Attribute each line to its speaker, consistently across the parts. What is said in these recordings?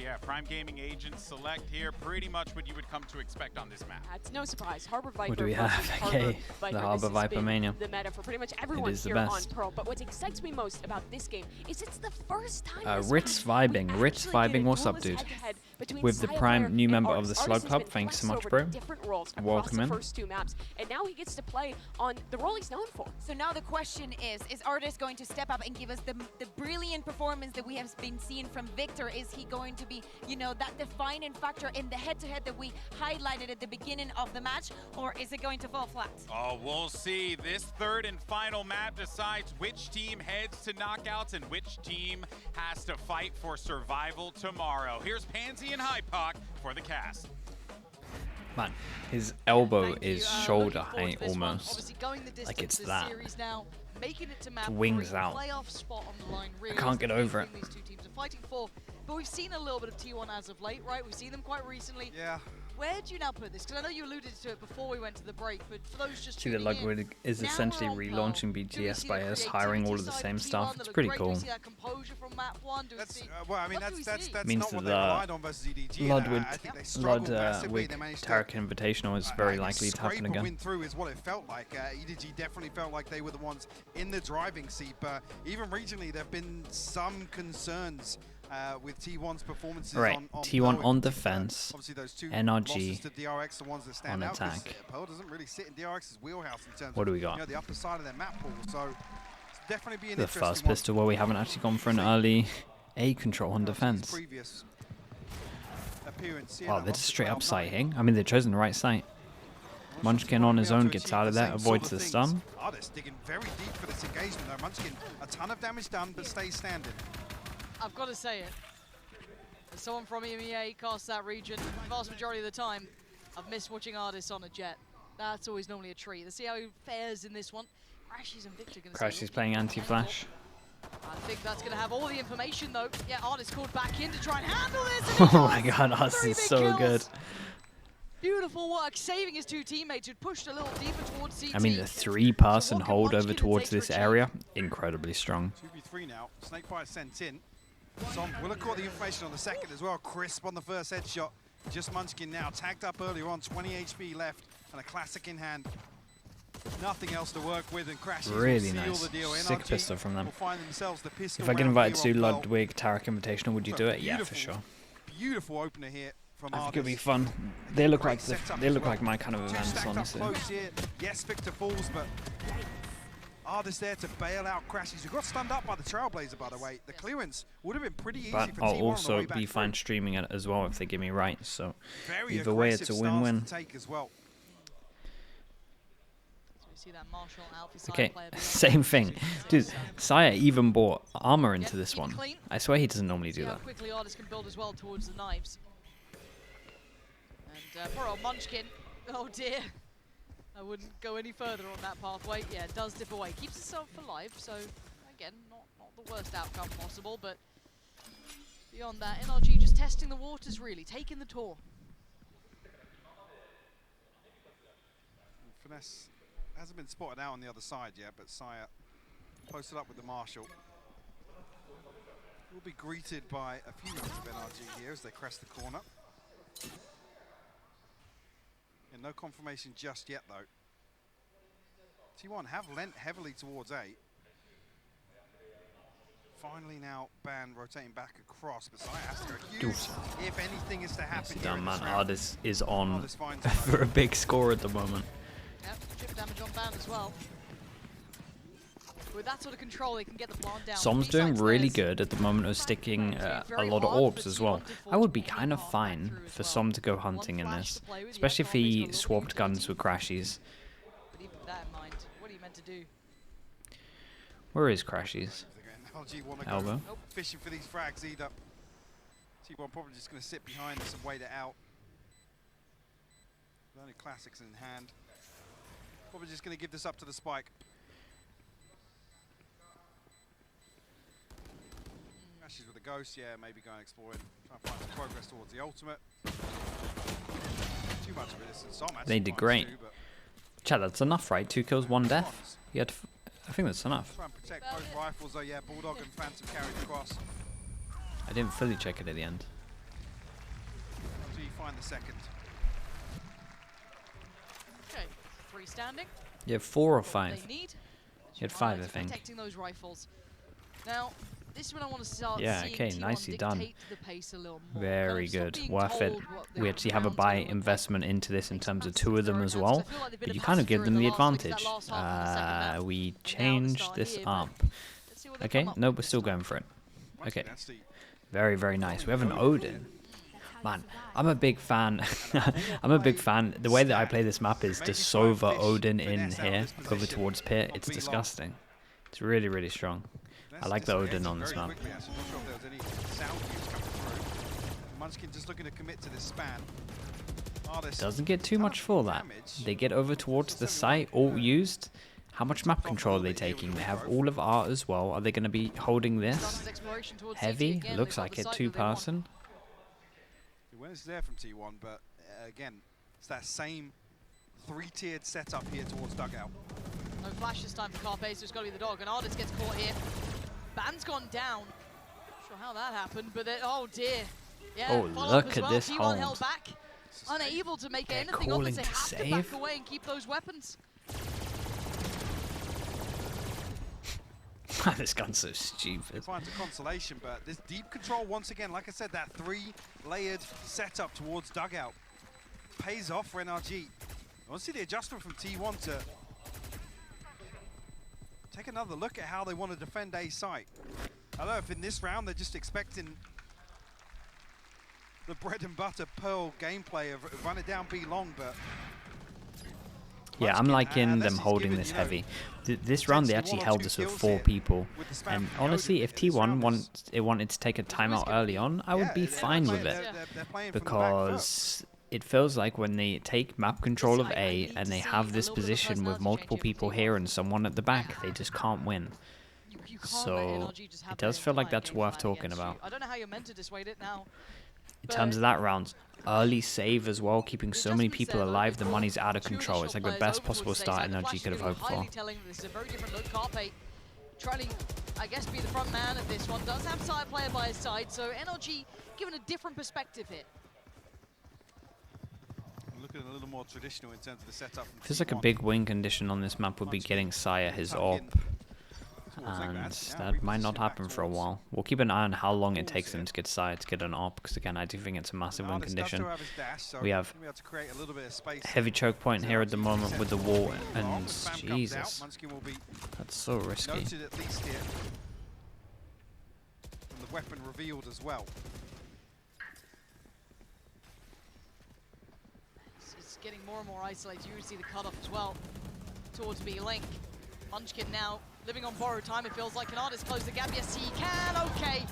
Speaker 1: yeah, Prime Gaming Agent Select here, pretty much what you would come to expect on this map.
Speaker 2: It's no surprise. Harbor Viper.
Speaker 3: What do we have? Okay, the Harbor Viper mania.
Speaker 2: The meta for pretty much everyone here on Pearl. But what excites me most about this game is it's the first time.
Speaker 3: Ritz vibing. What's up, dude? With the Prime new member of the Slug Club. Thanks so much, bro. Welcome in.
Speaker 2: First two maps, and now he gets to play on the role he's known for.
Speaker 4: So now the question is Artis going to step up and give us the brilliant performance that we have been seeing from Victor? Is he going to be, you know, that defining factor in the head-to-head that we highlighted at the beginning of the match, or is it going to fall flat?
Speaker 1: Oh, we'll see. This third and final map decides which team heads to knockouts and which team has to fight for survival tomorrow. Here's Pansy and Hypoc for the cast.
Speaker 3: Man, his elbow is shoulder height almost. Like it's that. It's wings out. I can't get over it.
Speaker 5: But we've seen a little bit of T1 as of late, right? We've seen them quite recently.
Speaker 6: Yeah.
Speaker 5: Where do you now put this? Because I know you alluded to it before we went to the break, but for those just
Speaker 3: See, the Ludwig is essentially relaunching BGS by us hiring all of the same stuff. It's pretty cool.
Speaker 6: Well, I mean, that's
Speaker 3: means
Speaker 6: not
Speaker 3: that
Speaker 6: what they relied on versus EDG.
Speaker 3: Ludwig
Speaker 6: massively. They managed to
Speaker 3: Tarek Invitational is very likely to happen again.
Speaker 6: Win through is what it felt like. EDG definitely felt like they were the ones in the driving seat, but even regionally, there have been some concerns with T1's performances on
Speaker 3: T1 on defense,
Speaker 6: obviously those two
Speaker 3: NRG
Speaker 6: to DRX, the ones that stand
Speaker 3: on
Speaker 6: out,
Speaker 3: attack.
Speaker 6: Pearl doesn't really sit in DRX's wheelhouse in terms
Speaker 3: What do we
Speaker 6: of
Speaker 3: got?
Speaker 6: You know, the upper side of their map pool. So it's definitely be an
Speaker 3: The
Speaker 6: interesting
Speaker 3: first pistol where we haven't actually gone for an early A control on defense. Wow, they're just straight up sighting. I mean, they've chosen the right site. Munchkin on his own gets out of there, avoids the stun.
Speaker 6: Artis digging very deep for this engagement though. Munchkin, a ton of damage done, but stays standing.
Speaker 5: I've got to say it. As someone from EMEA casts that region, the vast majority of the time, I've missed watching Artis on a jet. That's always normally a treat. Let's see how he fares in this one. Crashies and Victor going to
Speaker 3: Crashies playing anti-flash.
Speaker 5: I think that's going to have all the information though. Yeah, Artis called back in to try and handle this.
Speaker 3: Oh my god, Artis is so good.
Speaker 5: Beautiful work, saving his two teammates who'd pushed a little deeper towards CT.
Speaker 3: I mean, the 3-person hold over towards this area, incredibly strong.
Speaker 6: 2v3 now, Snakebite sent in. We'll have caught the information on the second as well. Crisp on the first headshot. Just Munchkin now, tagged up earlier on, 20 HP left, and a classic in hand. Nothing else to work with, and Crashes
Speaker 3: really
Speaker 6: will seal
Speaker 3: nice.
Speaker 6: the deal.
Speaker 3: Sick
Speaker 6: NRG
Speaker 3: pistol from them.
Speaker 6: will find themselves the pistol
Speaker 3: If I get
Speaker 6: round
Speaker 3: invited
Speaker 6: here
Speaker 3: to
Speaker 6: on
Speaker 3: Ludwig Tarek Invitational, would you do it? Yeah, for sure.
Speaker 6: Beautiful opener here from
Speaker 3: I think
Speaker 6: Artis.
Speaker 3: it'll be fun. They look like
Speaker 6: well.
Speaker 3: my kind of events, honestly.
Speaker 6: Yes, Victor falls, but Artis there to bail out Crashes, who got stunned up by the Trailblazer, by the way. The clearance would have been pretty easy
Speaker 3: But
Speaker 6: for
Speaker 3: I'll
Speaker 6: T1
Speaker 3: also
Speaker 6: on the way
Speaker 3: be
Speaker 6: back
Speaker 3: fine
Speaker 6: through.
Speaker 3: streaming it as well if they give me rights. So
Speaker 6: Very
Speaker 3: either way, it's a win-win.
Speaker 6: Well.
Speaker 5: See that Marshall out for
Speaker 3: Okay,
Speaker 5: player
Speaker 3: same thing. Dude, Saya even bought armor into this one. I swear he doesn't normally do
Speaker 5: See how
Speaker 3: that.
Speaker 5: quickly Artis can build as well towards the knives. And poor old Munchkin, oh dear. I wouldn't go any further on that pathway. Yeah, it does dip away. Keeps itself alive, so again, not the worst outcome possible, but beyond that, NRG just testing the waters really, taking the tour.
Speaker 6: Finesse hasn't been spotted out on the other side yet, but Saya posted up with the Marshal. Will be greeted by a few members of NRG here as they crest the corner. And no confirmation just yet, though. T1 have lent heavily towards A. Finally now, Ban rotating back across, but Saya has to go huge if anything is to happen.
Speaker 3: Yes, done, man. Artis is on for a big score at the moment.
Speaker 5: Yep, chip damage on Ban as well. With that sort of control, they can get the plant down.
Speaker 3: Som's doing really good at the moment of sticking a lot of orbs as well. I would be kind of fine for Som to go hunting in this, especially if he swapped guns with Crashies.
Speaker 5: But even with that in mind, what are you meant to do?
Speaker 3: Where is Crashies? Elbow.
Speaker 6: Fishing for these frags either. T1 probably just going to sit behind this and wait it out. With only classics in hand. Probably just going to give this up to the spike. Crashes with a ghost, yeah, maybe going exploring. Try and find some progress towards the ultimate. Too much resistance.
Speaker 3: They did great. Chad, that's enough, right? 2 kills, 1 death. You had I think that's enough.
Speaker 6: Try and protect both rifles though, yeah, Bulldog and Phantom carried across.
Speaker 3: I didn't fully check it at the end.
Speaker 6: the second.
Speaker 5: Okay, freestanding.
Speaker 3: You have 4 or 5.
Speaker 5: They need.
Speaker 3: You had 5, I think.
Speaker 5: Protecting those rifles. Now, this is when I want to start
Speaker 3: Yeah,
Speaker 5: seeing
Speaker 3: okay,
Speaker 5: T1
Speaker 3: nicely done.
Speaker 5: dictate the pace a little more.
Speaker 3: Very
Speaker 5: Stop
Speaker 3: good.
Speaker 5: being
Speaker 3: Worth it.
Speaker 5: told what the
Speaker 3: We actually have a
Speaker 5: round's
Speaker 3: buy
Speaker 5: gonna look like.
Speaker 3: investment into this in
Speaker 5: Makes
Speaker 3: terms of
Speaker 5: massive
Speaker 3: 2 of them
Speaker 5: throw
Speaker 3: as
Speaker 5: hands.
Speaker 3: well.
Speaker 5: I feel like they've been
Speaker 3: But
Speaker 5: a
Speaker 3: you kind of give
Speaker 5: passenger
Speaker 3: them
Speaker 5: in
Speaker 3: the
Speaker 5: the last week,
Speaker 3: advantage.
Speaker 5: that last half of the second map.
Speaker 3: We
Speaker 5: And now the
Speaker 3: changed
Speaker 5: start
Speaker 3: this
Speaker 5: here, but
Speaker 3: up.
Speaker 5: let's see what they
Speaker 3: Okay,
Speaker 5: come up
Speaker 3: no,
Speaker 5: with
Speaker 3: we're
Speaker 5: this
Speaker 3: still
Speaker 5: time.
Speaker 3: going for it. Okay,
Speaker 6: That's the
Speaker 3: very, very nice. We have an Odin. Man, I'm a big fan. I'm a big fan. The way that I play this map is to Sova Odin in here, over towards pit. It's disgusting. It's really, really strong. I like the Odin on this map.
Speaker 6: Munchkin just looking to commit to this span.
Speaker 3: Doesn't get too much for that. They get over towards the site, all used. How much map control are they taking? They have all of art as well. Are they going to be holding this? Heavy? Looks like it, 2-person.
Speaker 6: Awareness there from T1, but again, it's that same 3-tiered setup here towards dugout.
Speaker 5: No flash this time for Carpe, so it's got to be the dog, and Ardis gets caught here. Ban's gone down. Not sure how that happened, but oh dear. Yeah,
Speaker 3: Oh, look at this
Speaker 5: T1
Speaker 3: hold.
Speaker 5: held back, unable to make
Speaker 3: They're
Speaker 5: anything of
Speaker 3: calling
Speaker 5: it. They
Speaker 3: to
Speaker 5: have to
Speaker 3: save?
Speaker 5: back away and keep those weapons.
Speaker 3: This gun's so stupid.
Speaker 6: It finds a consolation, but this deep control once again, like I said, that 3-layered setup towards dugout pays off for NRG. I want to see the adjustment from T1 to take another look at how they want to defend A site. I don't know if in this round they're just expecting the bread and butter Pearl gameplay of run it down B long, but
Speaker 3: Yeah, I'm liking them holding this heavy. This round they actually held us with 4 people, and honestly, if T1 wanted to take a timeout early on, I would be fine with it, because it feels like when they take map control of A and they have this position with multiple people here and someone at the back, they just can't win. So it does feel like that's worth talking about.
Speaker 5: I don't know how you're meant to dissuade it now.
Speaker 3: In terms of that round, early save as well, keeping so many people alive, the money's out of control. It's like the best possible start NRG could have hoped for.
Speaker 5: This is a very different look. Carpe trying to, I guess, be the front man of this one. Does have side player by his side, so NRG given a different perspective here.
Speaker 6: Looking a little more traditional in terms of the setup.
Speaker 3: Feels like a big win condition on this map would be getting Saya his AWP. And that might not happen for a while. We'll keep an eye on how long it takes them to get Saya to get an AWP, because again, I do think it's a massive win condition. We have heavy choke point here at the moment with the wall, and Jesus, that's so risky.
Speaker 6: Noted at least here. And the weapon revealed as well.
Speaker 5: It's getting more and more isolated. You can see the cutoff as well towards B-Link. Munchkin now living on borrowed time, it feels like. An Artist close the gap. Yes, he can. Okay.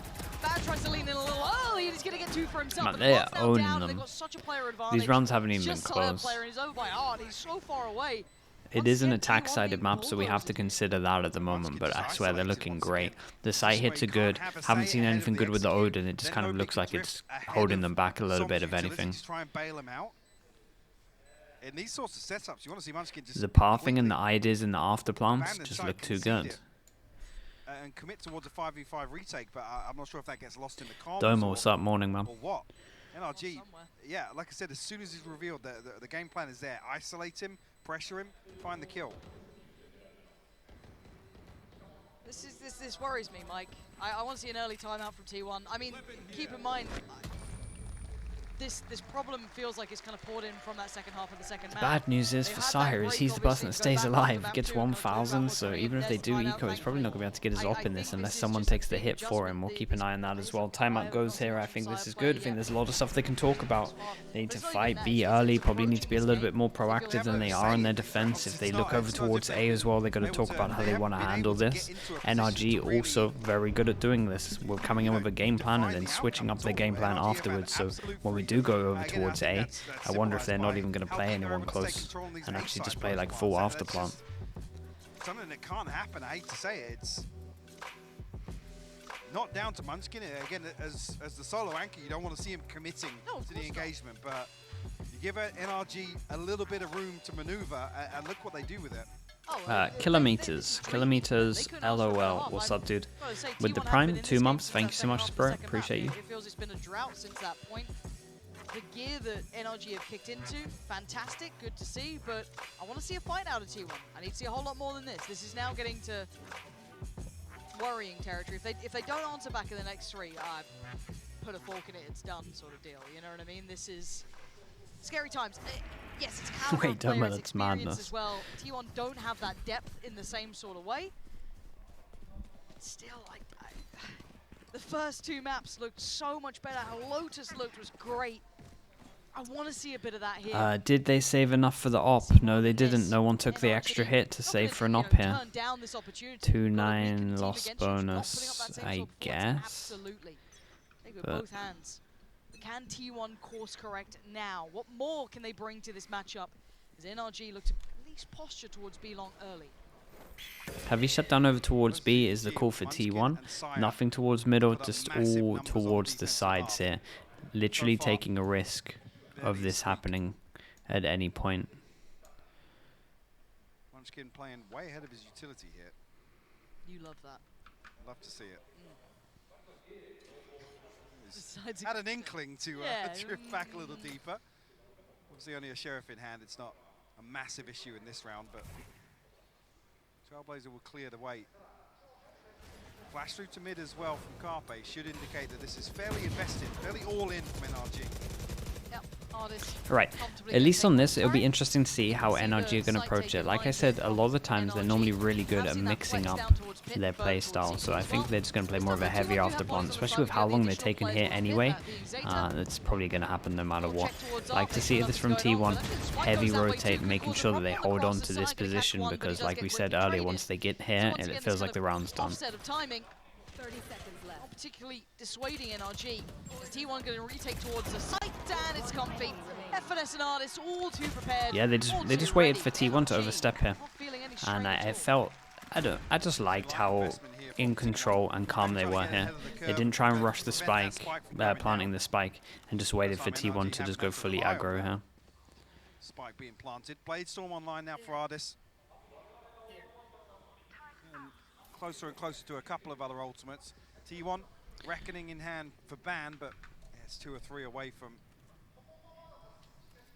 Speaker 5: Bad tries to lean in a little. Oh, he's going to get 2 for himself.
Speaker 3: Man, they are owning them.
Speaker 5: They've got such a player advantage.
Speaker 3: These rounds haven't even been close.
Speaker 5: Player and he's over by Art. He's so far away.
Speaker 3: It is an attack-sided map, so we have to consider that at the moment, but I swear they're looking great. The side hits are good. Haven't seen anything good with the Odin. It just kind of looks like it's holding them back a little bit, if anything.
Speaker 6: In these sorts of setups, you want to see Munchkin just
Speaker 3: The pathing and the IDs and the afterplants just look too good.
Speaker 6: And commit towards a 5v5 retake, but I'm not sure if that gets lost in the comms.
Speaker 3: Domo, what's up? Morning, man.
Speaker 6: Or what? NRG, yeah, like I said, as soon as he's revealed, the game plan is there. Isolate him, pressure him, find the kill.
Speaker 5: This worries me, Mike. I want to see an early timeout from T1. I mean, keep in mind, this problem feels like it's kind of poured in from that second half of the second match.
Speaker 3: Bad news is for Sire is he's the person that stays alive. He gets 1,000, so even if they do eco, he's probably not going to be able to get his op in this unless someone takes the hit for him. We'll keep an eye on that as well. Timeout goes here. I think this is good. I think there's a lot of stuff they can talk about. They need to fight B early, probably need to be a little bit more proactive than they are in their defense. If they look over towards A as well, they're going to talk about how they want to handle this. NRG also very good at doing this. We're coming in with a game plan and then switching up their game plan afterwards. So when we do go over towards A, I wonder if they're not even going to play anyone close and actually just play like full afterplant.
Speaker 6: Something that can't happen, I hate to say it. It's not down to Munchkin. Again, as the solo anchor, you don't want to see him committing to the engagement, but you give NRG a little bit of room to maneuver, and look what they do with it.
Speaker 3: Kilometers, LOL. What's up, dude? With the Prime, 2 months. Thank you so much, Spirit. Appreciate you.
Speaker 5: It feels it's been a drought since that point. the gear that NRG have kicked into, fantastic, good to see, but I want to see a fight out of T1. I need to see a whole lot more than this. This is now getting to worrying territory. If they don't answer back in the next 3, put a fork in it, it's done sort of deal. You know what I mean? This is scary times. Yes, it's caliber of player, it's experience as well. T1 don't have that depth in the same sort of way. Still, like, the first 2 maps looked so much better. How Lotus looked was great. I want to see a bit of that here.
Speaker 3: Did they save enough for the op? No, they didn't. No one took the extra hit to save for an op here. 2-9 loss bonus, I guess.
Speaker 5: Absolutely. They go both hands. Can T1 course correct now? What more can they bring to this matchup? As NRG look to at least posture towards B long early.
Speaker 3: Heavy shutdown over towards B is the call for T1. Nothing towards middle, just all towards the sides here. Literally taking a risk of this happening at any point.
Speaker 6: Munchkin playing way ahead of his utility here.
Speaker 5: You love that.
Speaker 6: Love to see it. Had an inkling to drift back a little deeper. Obviously only a sheriff in hand. It's not a massive issue in this round, but Trailblazer will clear the way. Flash through to mid as well from Carpe should indicate that this is fairly invested, fairly all in from NRG.
Speaker 3: Right, at least on this, it'll be interesting to see how NRG are going to approach it. Like I said, a lot of the times they're normally really good at mixing up their playstyle, so I think they're just going to play more of a heavy after blunt, especially with how long they're taking here anyway. That's probably going to happen no matter what. Like to see this from T1, heavy rotate, making sure that they hold on to this position, because like we said earlier, once they get here, it feels like the round's done.
Speaker 5: 30 seconds left. Not particularly dissuading NRG. Is T1 going to retake towards the site? And it's comfy. FNS and Artist all too prepared.
Speaker 3: Yeah, they just waited for T1 to overstep here, and I just liked how in control and calm they were here. They didn't try and rush the spike, planting the spike, and just waited for T1 to just go fully aggro here.
Speaker 6: Spike being planted. Bladestorm online now for Ardis. Closer and closer to a couple of other ultimates. T1 reckoning in hand for ban, but it's 2 or 3 away from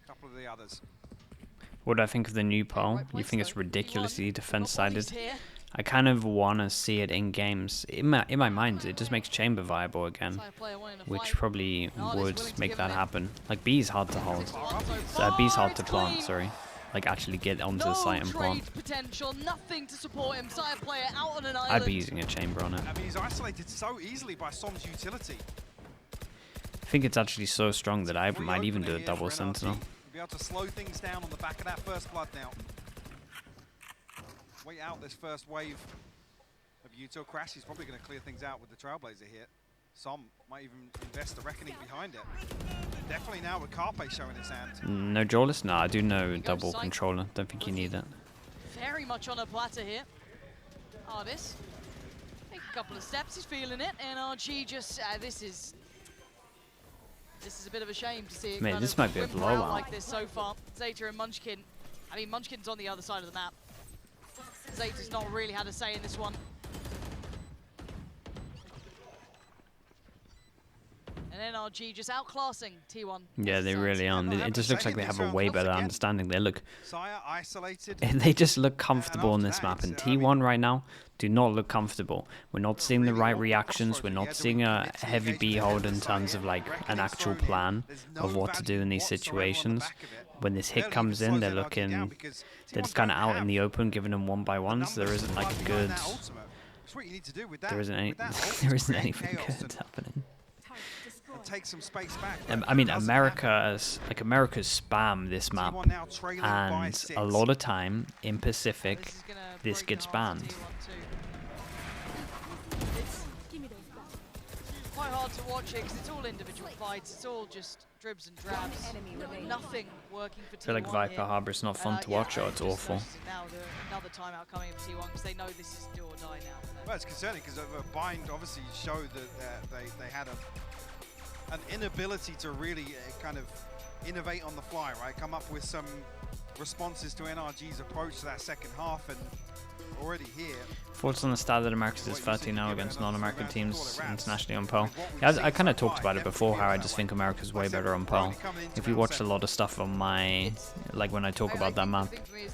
Speaker 6: a couple of the others.
Speaker 3: What do I think of the new poll? You think it's ridiculously defense-sided? I kind of want to see it in games. In my mind, it just makes Chamber viable again, which probably would make that happen. Like, B's hard to hold. B's hard to plant, sorry. Like, actually get onto the site and plant.
Speaker 5: Nothing to support him. Player out on an island.
Speaker 3: I'd be using a Chamber on it.
Speaker 6: I mean, he's isolated so easily by Som's utility.
Speaker 3: I think it's actually so strong that I might even do a double Sentinel.
Speaker 6: Be able to slow things down on the back of that first blood now. Wait out this first wave of Util. Crash is probably going to clear things out with the Trailblazer here. Som might even invest the reckoning behind it. Definitely now with Carpe showing his hand.
Speaker 3: No Jawless? No, I do know double controller. Don't think you need that.
Speaker 5: Very much on a platter here. Ardis. Take a couple of steps, he's feeling it. NRG just, this is a bit of a shame to see it.
Speaker 3: Mate, this might be a blowout
Speaker 5: like this so far. Zeta and Munchkin. I mean, Munchkin's on the other side of the map. Zeta's not really had a say in this one. And NRG just outclassing T1.
Speaker 3: Yeah, they really are. It just looks like they have a way better understanding.
Speaker 6: Isolated.
Speaker 3: They just look comfortable on this map. And T1 right now do not look comfortable. We're not seeing the right reactions. We're not seeing a heavy B hold in terms of like an actual plan of what to do in these situations. When this hit comes in, they're just kind of out in the open, giving them 1-by-1s. There isn't like a good. There isn't anything good happening.
Speaker 6: Take some space back.
Speaker 3: I mean, America's spam this map, and a lot of time in Pacific, this gets banned.
Speaker 5: Quite hard to watch it because it's all individual fights. It's all just dribs and drabs. Nothing working for T1.
Speaker 3: I feel like Viper Harbor's not fun to watch, or it's awful.
Speaker 5: Now another timeout coming for T1 because they know this is do or die now.
Speaker 6: Well, it's concerning because Bind obviously showed that they had an inability to really kind of innovate on the fly, right? Come up with some responses to NRG's approach to that second half, and already here.
Speaker 3: Thoughts on the start that Americas is 13-0 against non-American teams internationally on Pearl? Yeah, I kind of talked about it before, how I just think America's way better on Pearl. If you watch a lot of stuff on my, like when I talk about that map,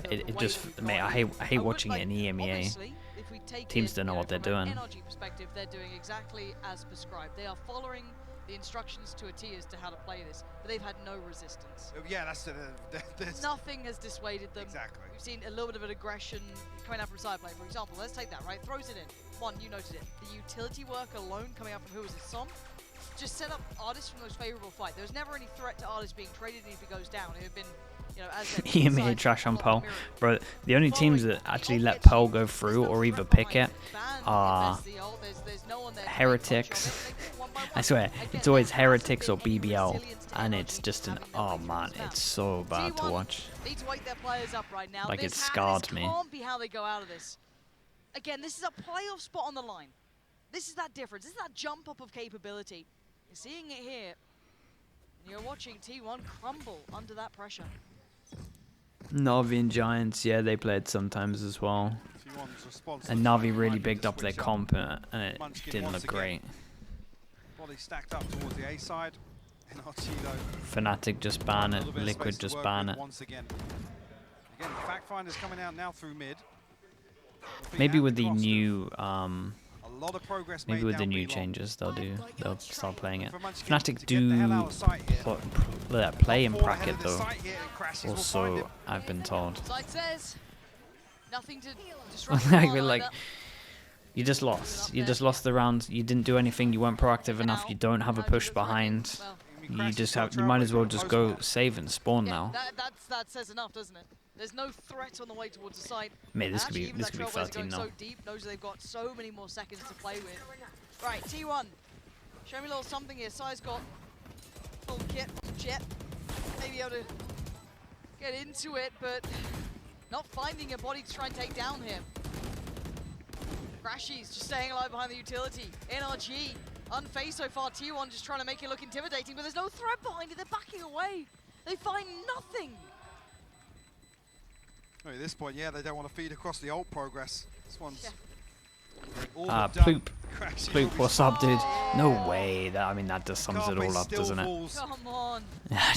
Speaker 3: it just, mate, I hate watching it in EMEA. Teams don't know what they're doing.
Speaker 5: NRG perspective, they're doing exactly as prescribed. They are following the instructions to a T as to how to play this, but they've had no resistance.
Speaker 6: Yeah, that's
Speaker 5: nothing has dissuaded them.
Speaker 6: Exactly.
Speaker 5: We've seen a little bit of an aggression coming out from side play, for example. Let's take that, right? Throws it in. One, you noted it. The utility work alone coming up from who is it? Som? Just set up Artist from the most favorable fight. There was never any threat to Artist being traded, and if he goes down, it would have been, you know, as
Speaker 3: EMEA trash on Pearl. Bro, the only teams that actually let Pearl go through or either pick it are Heretics. I swear, it's always Heretics or BBL, and it's just an, oh man, it's so bad to watch.
Speaker 5: Need to wake their players up right now.
Speaker 3: Like, it scarred me.
Speaker 5: This can't be how they go out of this. Again, this is a playoff spot on the line. This is that difference. This is that jump up of capability. You're seeing it here. And you're watching T1 crumble under that pressure.
Speaker 3: Navi and Giants, yeah, they played sometimes as well. And Navi really bigged up their comp, and it didn't look great.
Speaker 6: Body stacked up towards the A side. NRG though.
Speaker 3: Fnatic just ban it, Liquid just ban it.
Speaker 6: Once again, the fact finder's coming out now through mid.
Speaker 3: Maybe with the new
Speaker 6: lot of progress
Speaker 3: maybe with the new changes they'll start playing it. Fnatic do play in bracket though. Also, I've been told.
Speaker 5: Nothing to
Speaker 3: like, you just lost. You just lost the round. You didn't do anything. You weren't proactive enough. You don't have a push behind. You just have. You might as well just go save and spawn now.
Speaker 5: That says enough, doesn't it? There's no threat on the way towards the site.
Speaker 3: Mate, this could be 13 now.
Speaker 5: So deep, knows they've got so many more seconds to play with. Right, T1. Show me a little something here. Sai's got full kit, Jet. Maybe able to get into it, but not finding a body to try and take down here. Crashy's just staying alive behind the utility. NRG, unfazed so far. T1 just trying to make it look intimidating, but there's no threat behind it. They're backing away. They find nothing.
Speaker 6: At this point, yeah, they don't want to feed across the ult progress. This one's all
Speaker 3: Ploop. Ploop, what's up, dude? No way. I mean, that just sums it all up, doesn't it?
Speaker 5: Come on.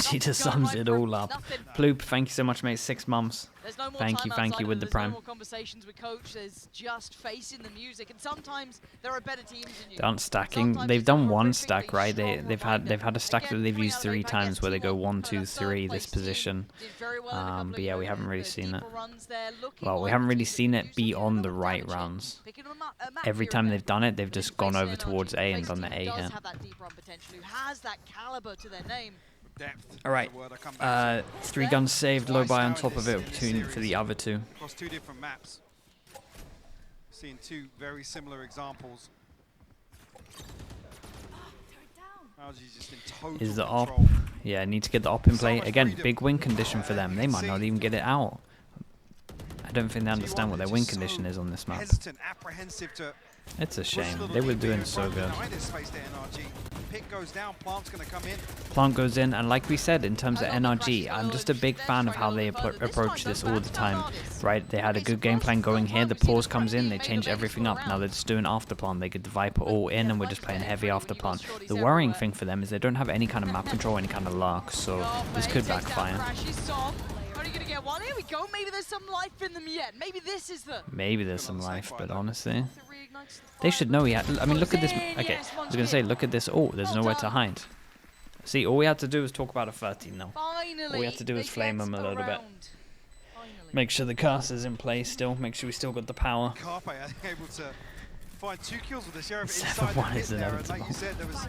Speaker 3: She just sums it all up. Ploop, thank you so much, mate. 6 months.
Speaker 5: No
Speaker 3: thank you with the prime.
Speaker 5: No more conversations with coach. There's just facing the music, and sometimes there are better teams than you.
Speaker 3: They aren't stacking. They've done one stack, right? They've had a stack that they've used 3 times where they go 1, 2, 3 this position. But yeah, we haven't really seen it. Well, we haven't really seen it be on the right rounds. Every time they've done it, they've just gone over towards A and done the A hit. All right, 3 guns saved, low buy on top of it for the other 2.
Speaker 6: Across 2 different maps. Seeing 2 very similar examples. Just in total
Speaker 3: Is the op?
Speaker 6: control.
Speaker 3: Yeah, need to get the op in play. Again, big win condition for them. They might not even get it out. I don't think they understand what their win condition is on this map.
Speaker 6: Hesitant, apprehensive to
Speaker 3: It's a shame. They were doing so good.
Speaker 6: Pick goes down, Plant's going to come in.
Speaker 3: Plant goes in, and like we said, in terms of NRG, I'm just a big fan of how they approach this all the time. Right? They had a good game plan going here. The pause comes in, they change everything up. Now they're just doing after plant. They get the Viper all in, and we're just playing heavy after plant. The worrying thing for them is they don't have any kind of map control, any kind of luck, so this could backfire.
Speaker 5: Only gonna get one. Here we go. Maybe there's some life in them yet. Maybe this is the.
Speaker 3: Maybe there's some life, but honestly, they should know he had. I mean, look at this. Okay, I was gonna say, look at this. Oh, there's nowhere to hide. See, all we had to do was talk about a 13 now. All we had to do is flame him a little bit. Make sure the caster's in place still. Make sure we still got the power.
Speaker 6: Carpe, I think, able to find 2 kills with the Sheriff
Speaker 3: 7-1 is inevitable.
Speaker 6: Like you said, there was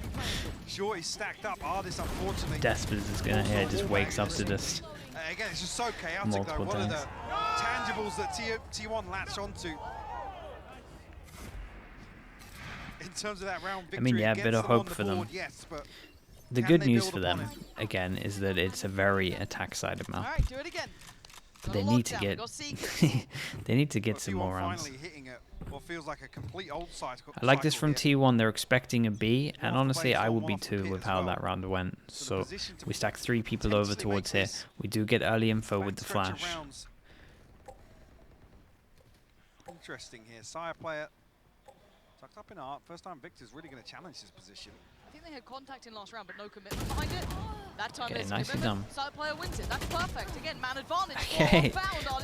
Speaker 6: Shorty stacked up. Artist, unfortunately.
Speaker 3: Despers is gonna, yeah, just wakes up to just.
Speaker 6: Again, it's just so chaotic
Speaker 3: Multiple
Speaker 6: though. What are the tangibles that T1 latch onto? In terms of that round victory,
Speaker 3: I mean, yeah, a bit of hope for them.
Speaker 6: Yes, but
Speaker 3: the good news for them, again, is that it's a very attack-sided map.
Speaker 5: All right, do it again.
Speaker 3: They need to get they need to get some more rounds.
Speaker 6: what feels like a complete old cycle.
Speaker 3: I like this from
Speaker 6: here.
Speaker 3: T1. They're expecting a B, and honestly, I would be too with how that round went. So we stack 3 people over towards here. We do get early info with the flash.
Speaker 6: Interesting here. Sire player tucked up in art. First time Victor's really going to challenge this position.
Speaker 5: I think they had contact in last round, but no commitment behind it. That time
Speaker 3: Okay,
Speaker 5: there's
Speaker 3: nicely
Speaker 5: commitment.
Speaker 3: done.
Speaker 5: Side player wins it. That's perfect. Again, man advantage.
Speaker 3: Okay,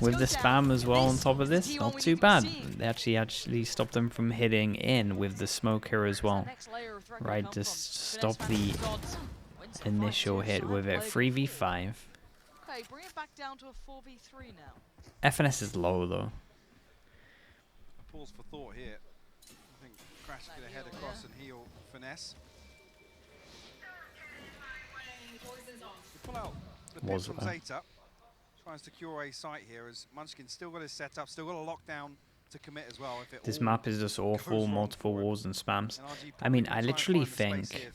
Speaker 3: with the spam as well on top of this,
Speaker 5: T1
Speaker 3: not too bad. They actually stopped them from hitting in with the smoke here as well. Right, just stop the initial hit with it. 3v5.
Speaker 5: Okay, bring it back down to a 4v3 now.
Speaker 3: FNS is low though.
Speaker 6: A pause for thought here. I think Crash is going to head across and heal Finesse. Pull out the pit from Zeta. Try and secure a site here as Munchkin still got his setup, still got a lockdown to commit as well. If it
Speaker 3: This map is just awful, multiple wars and spams. I mean, I literally think,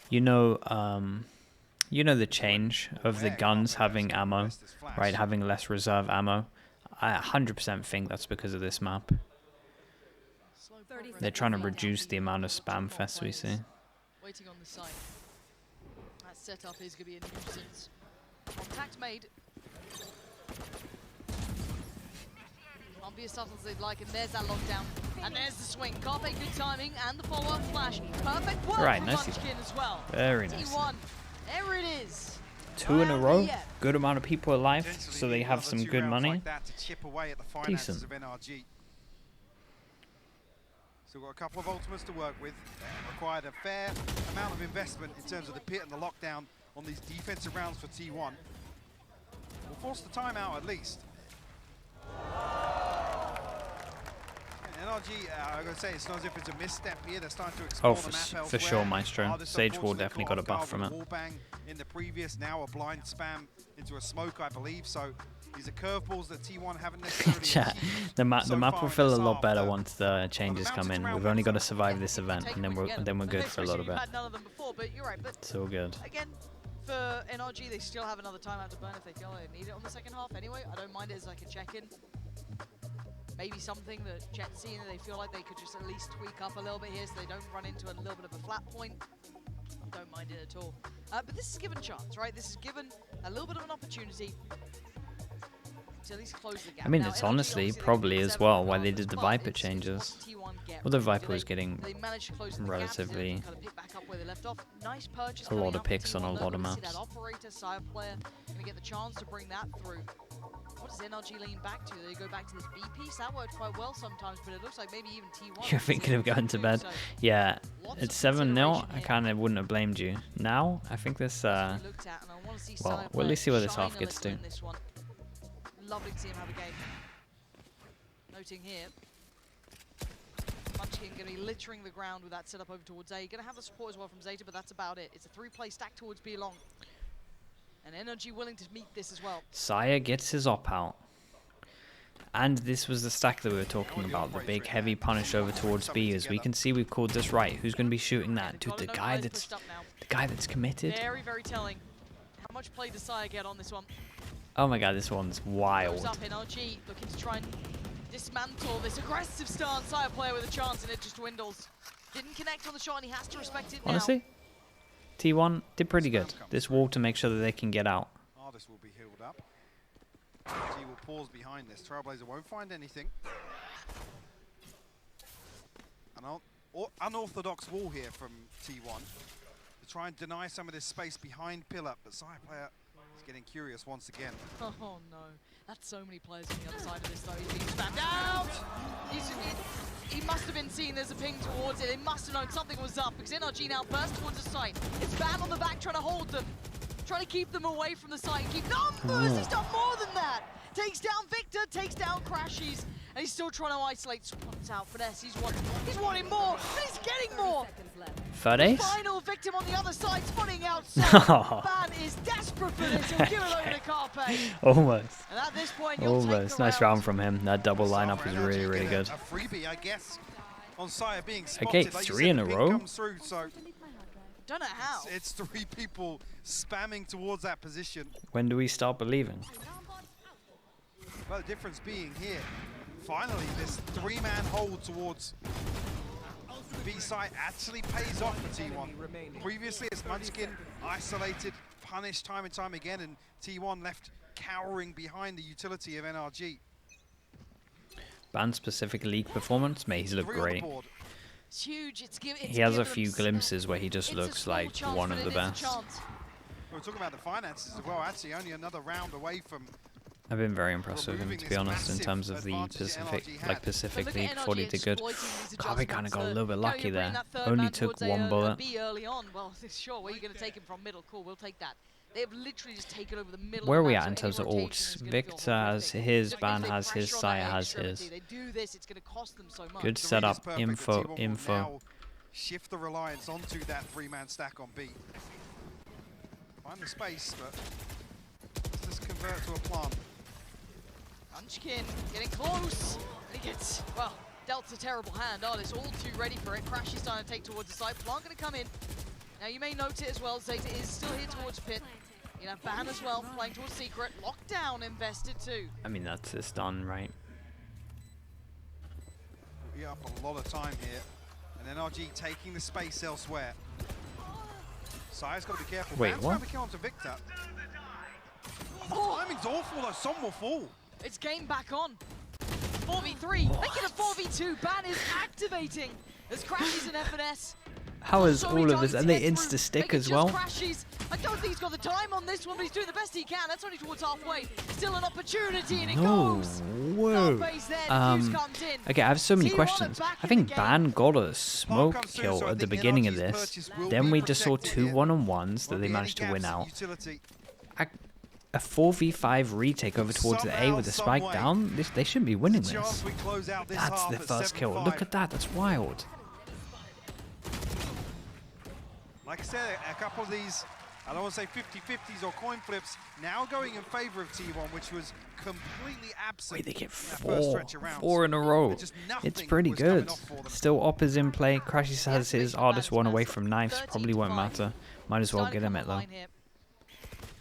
Speaker 3: you know the change of the guns having ammo, right, having less reserve ammo. I 100% think that's because of this map. They're trying to reduce the amount of spam fest we see.
Speaker 5: Waiting on the site. That setup is going to be a nuisance. Contact made. Can't be as subtle as they'd like, and there's that lockdown. And there's the swing. Carpe, good timing, and the follow-up flash. Perfect work
Speaker 3: Right,
Speaker 5: from
Speaker 3: nicely
Speaker 5: Munchkin as well.
Speaker 3: Very nice.
Speaker 5: T1. There it is.
Speaker 3: 2 in a row. Good amount of people alive, so they have some good money.
Speaker 6: Like that to chip away at the finances
Speaker 3: Decent.
Speaker 6: of NRG. So we've got a couple of ultimates to work with. Required a fair amount of investment in terms of the pit and the lockdown on these defensive rounds for T1. We'll force the timeout at least. And NRG, I'm going to say, it's not as if it's a misstep here. They're starting to explore the map
Speaker 3: for sure, Maestro. Sage Wall definitely got a buff from it.
Speaker 6: Wall bang in the previous, now a blind spam into a smoke, I believe. So these are curveballs that T1 haven't necessarily
Speaker 3: Chat. The map will feel a lot better once the changes come in. We've only got to survive this event, and then we're good for a little bit. It's all good.
Speaker 5: Again, for NRG, they still have another timeout to burn if they feel they need it on the second half. Anyway, I don't mind it as like a check-in. Maybe something that Jet's seen that they feel like they could just at least tweak up a little bit here so they don't run into a little bit of a flat point. Don't mind it at all. But this is given a chance, right? This is given a little bit of an opportunity to at least close the gap.
Speaker 3: I mean, it's honestly probably as well why they did the Viper changes. Well, the Viper was getting relatively a lot of picks on a lot of maps.
Speaker 5: Operator, Sire player, gonna get the chance to bring that through. What does NRG lean back to? They go back to this B piece? That worked quite well sometimes, but it looks like maybe even T1.
Speaker 3: You're thinking of going to bed? Yeah, it's 7-0. I kind of wouldn't have blamed you. Now, I think this, well, we'll at least see what this half gets to.
Speaker 5: Lovely to see him have a game. Noting here, Munchkin going to be littering the ground with that setup over towards A. Going to have the support as well from Zeta, but that's about it. It's a 3-play stack towards B long. And NRG willing to meet this as well.
Speaker 3: Sire gets his op out. And this was the stack that we were talking about, the big heavy punish over towards B. As we can see, we've called this right. Who's going to be shooting that? Dude, the guy that's committed.
Speaker 5: Very, very telling. How much play does Sire get on this one?
Speaker 3: Oh my god, this one's wild.
Speaker 5: Goes up NRG, looking to try and dismantle this aggressive stance. Sire player with a chance, and it just dwindles. Didn't connect on the shot, and he has to respect it now.
Speaker 3: Honestly, T1 did pretty good. This wall to make sure that they can get out.
Speaker 6: Artist will be healed up. He will pause behind this. Trailblazer won't find anything. An unorthodox wall here from T1 to try and deny some of this space behind Pillar, but Sire player is getting curious once again.
Speaker 5: Oh no, that's so many players on the other side of this though. He's being spammed out! He must have been seeing there's a ping towards it. They must have known something was up because NRG now burst towards the site. It's Bam on the back trying to hold them. Trying to keep them away from the site and keep numbers! He's done more than that! Takes down Victor, takes down Crashies, and he's still trying to isolate. Swats out Finesse. He's wanting more, and he's getting more!
Speaker 3: Third ace?
Speaker 5: Final victim on the other side, spawning outside. Ban is desperate for this. He'll give it over to Carpe.
Speaker 3: Almost.
Speaker 5: And at this point,
Speaker 3: almost. Nice round from him. That double lineup was really, really good.
Speaker 6: A freebie, I guess, on Sire being spotted.
Speaker 3: Okay, like 3 in a row.
Speaker 6: Through, so
Speaker 5: don't know how.
Speaker 6: It's 3 people spamming towards that position.
Speaker 3: When do we start believing?
Speaker 6: Well, the difference being here, Finally, this three-man hold towards B-side actually pays off for T1. Previously, it's Munchkin isolated, punished time and time again, and T1 left cowering behind the utility of NRG.
Speaker 3: Band-specific league performance, mate, he's looked great.
Speaker 5: It's huge.
Speaker 3: He has a few glimpses where he just looks like one of the best.
Speaker 6: We're talking about the finances as well. Actually, only another round away from.
Speaker 3: I've been very impressed with him, to be honest, in terms of the Pacific League. Thought he did good. God, we kind of got a little bit lucky there. Only took one bullet.
Speaker 5: Well, sure, where are you going to take him from? Middle, cool, we'll take that. They've literally just taken over the middle.
Speaker 3: Where are we at in terms of ults? Victor has his, Ban has his, Saya has his. Good setup, info.
Speaker 6: Shift the reliance onto that three-man stack on B. Find the space, but let's just convert to a plant.
Speaker 5: Munchkin getting close. And he gets, well, dealt a terrible hand. Artist all too ready for it. Crash is trying to take towards the side. Plant going to come in. Now you may note it as well. Zeta is still here towards Pit. You know, Ban as well, playing towards Secret. Lockdown invested too.
Speaker 3: I mean, that's just done, right?
Speaker 6: We up a lot of time here. And NRG taking the space elsewhere. Saya's got to be careful.
Speaker 3: Wait,
Speaker 6: Ban's
Speaker 3: what?
Speaker 6: trying to kill onto Victor. Oh, timing's awful though. Some will fall.
Speaker 5: It's game back on. 4v3, making a 4v2. Ban is activating as Crashies and FNS.
Speaker 3: How is all of this? And they insta-stick as well?
Speaker 5: Crashies. I don't think he's got the time on this one, but he's doing the best he can. That's only towards halfway. Still an opportunity, and it goes.
Speaker 3: Whoa. Okay, I have so many questions. I think Ban got a smoke kill at the beginning of this. Then we just saw 2 one-on-ones that they managed to win out. A 4v5 retake over towards the A with a spike down. They should be winning this. That's the first kill. Look at that. That's wild.
Speaker 6: Like I said, a couple of these, I don't want to say 50-50s or coin flips, now going in favor of T1, which was completely absent.
Speaker 3: Wait, they get
Speaker 6: four
Speaker 3: in a row. It's pretty good. Still Op is in play. Crashy has his Artist one away from knives. Probably won't matter. Might as well get him it though.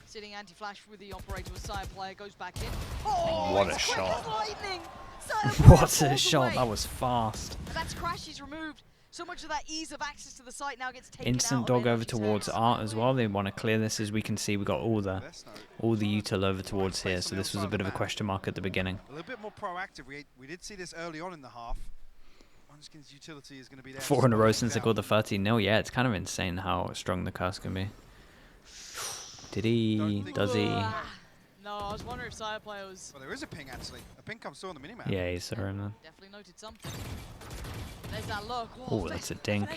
Speaker 5: Sitting anti-flash with the operator with Sire player, goes back in.
Speaker 3: Oh, what a shot. What a shot. That was fast.
Speaker 5: That's Crashy's removed. So much of that ease of access to the site now gets taken
Speaker 3: Instant
Speaker 5: out
Speaker 3: dog over towards Art as well. They want to clear this. As we can see, we got all the util over towards here. So this was a bit of a question mark at the beginning.
Speaker 6: A little bit more proactive. We did see this early on in the half. Munchkin's utility is going to be there.
Speaker 3: 4 in a row since they got the 13-0. Yeah, it's kind of insane how strong the curse can be. Did he? Does he?
Speaker 5: No, I was wondering if Sire player was.
Speaker 6: Well, there is a ping actually. A ping comes through on the minimap.
Speaker 3: Yeah, he saw him then.
Speaker 5: Definitely noted something. There's that look.
Speaker 3: Oh, that's a dink.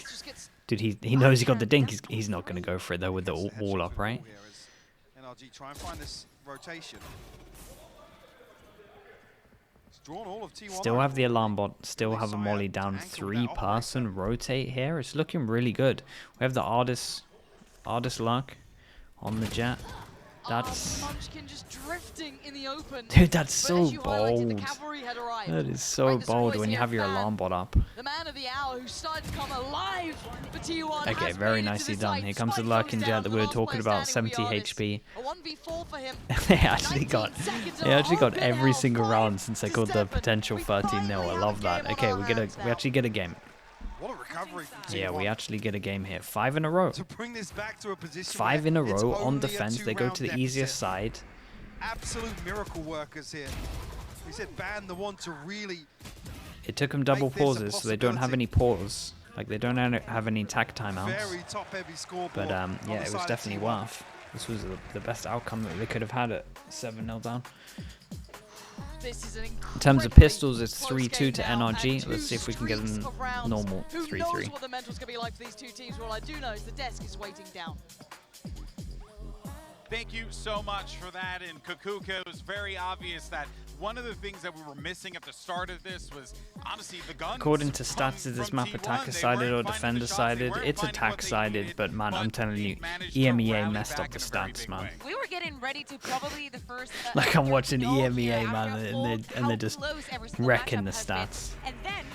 Speaker 3: Dude, he knows he got the dink. He's not going to go for it though with the wall up, right?
Speaker 6: NRG try and find this rotation. It's drawn all of T1.
Speaker 3: Still have the alarm bot. Still have a molly down. 3-person rotate here. It's looking really good. We have the artist luck on the jet. That's
Speaker 5: Munchkin just drifting in the open.
Speaker 3: Dude, that's so bold. That is so bold when you have your alarm bot up.
Speaker 5: The man of the hour who started to come alive for T1.
Speaker 3: Okay, very nicely done. Here comes the lurking jet that we were talking about, 70 HP.
Speaker 5: A 1v4 for him.
Speaker 3: They actually got every single round since they got the potential 13-0. I love that. Okay, we actually get a game.
Speaker 6: What a recovery from T1.
Speaker 3: Yeah, we actually get a game here. 5 in a row.
Speaker 6: To bring this back to a position
Speaker 3: 5 in a row on defense. They go to the easiest side.
Speaker 6: Absolute miracle workers here. We said ban the one to really.
Speaker 3: It took them double pauses, so they don't have any pause. Like they don't have any tack timeouts.
Speaker 6: Very top-heavy scoreboard.
Speaker 3: But yeah, it was definitely worth. This was the best outcome that they could have had at 7-0 down.
Speaker 5: This is an
Speaker 3: in terms of pistols, it's 3-2 to NRG. Let's see if we can get a normal 3-3.
Speaker 5: Who knows what the mental's going to be like for these two teams? All I do know is the desk is waiting down.
Speaker 1: Thank you so much for that. And Kakuka, it was very obvious that one of the things that we were missing at the start of this was, honestly, the guns.
Speaker 3: According to stats, is this map attacker-sided or defender-sided? It's attack-sided, but man, I'm telling you, EMEA messed up the stats, man.
Speaker 4: We were getting ready to probably the first...
Speaker 3: like I'm watching EMEA, man, and they're just wrecking the stats.
Speaker 4: And then,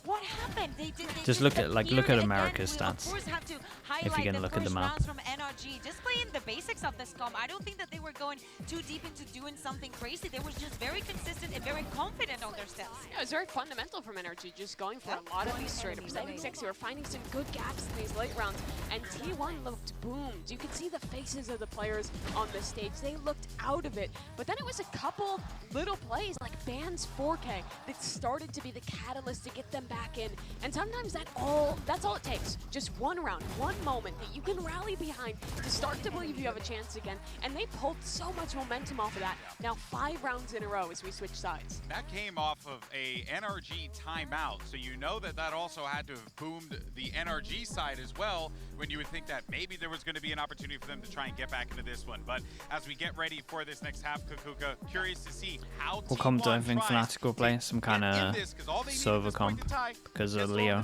Speaker 4: what happened? happened.
Speaker 3: Just look at
Speaker 4: disappeared again.
Speaker 3: America's
Speaker 4: We'll, of
Speaker 3: stats.
Speaker 4: course, have to
Speaker 3: If
Speaker 4: highlight
Speaker 3: you're gonna
Speaker 4: the
Speaker 3: look at the
Speaker 4: first
Speaker 3: map.
Speaker 4: rounds from NRG. Just playing the basics of this comp. I don't think that they were going too deep into doing something crazy. They were just very consistent and very confident on their steps.
Speaker 2: Yeah, it was very fundamental from NRG, just going for a lot of these straight-ups. I think Sexy were finding some good gaps in these late rounds, and T1 looked boomed. You could see the faces of the players on the stage. They looked out of it, but then it was a couple little plays like Ban's 4K that started to be the catalyst to get them back in, and sometimes that's all it takes. Just one round, one moment that you can rally behind to start to believe you have a chance again, and they pulled so much momentum off of that. Now 5 rounds in a row as we switch sides.
Speaker 1: That came off of a NRG timeout, so you know that that also had to have boomed the NRG side as well, when you would think that maybe there was going to be an opportunity for them to try and get back into this one. But as we get ready for this next half, Kukuka, curious to see how
Speaker 3: We'll come to, I think, Fnatic will play some kind of server comp because of Leo.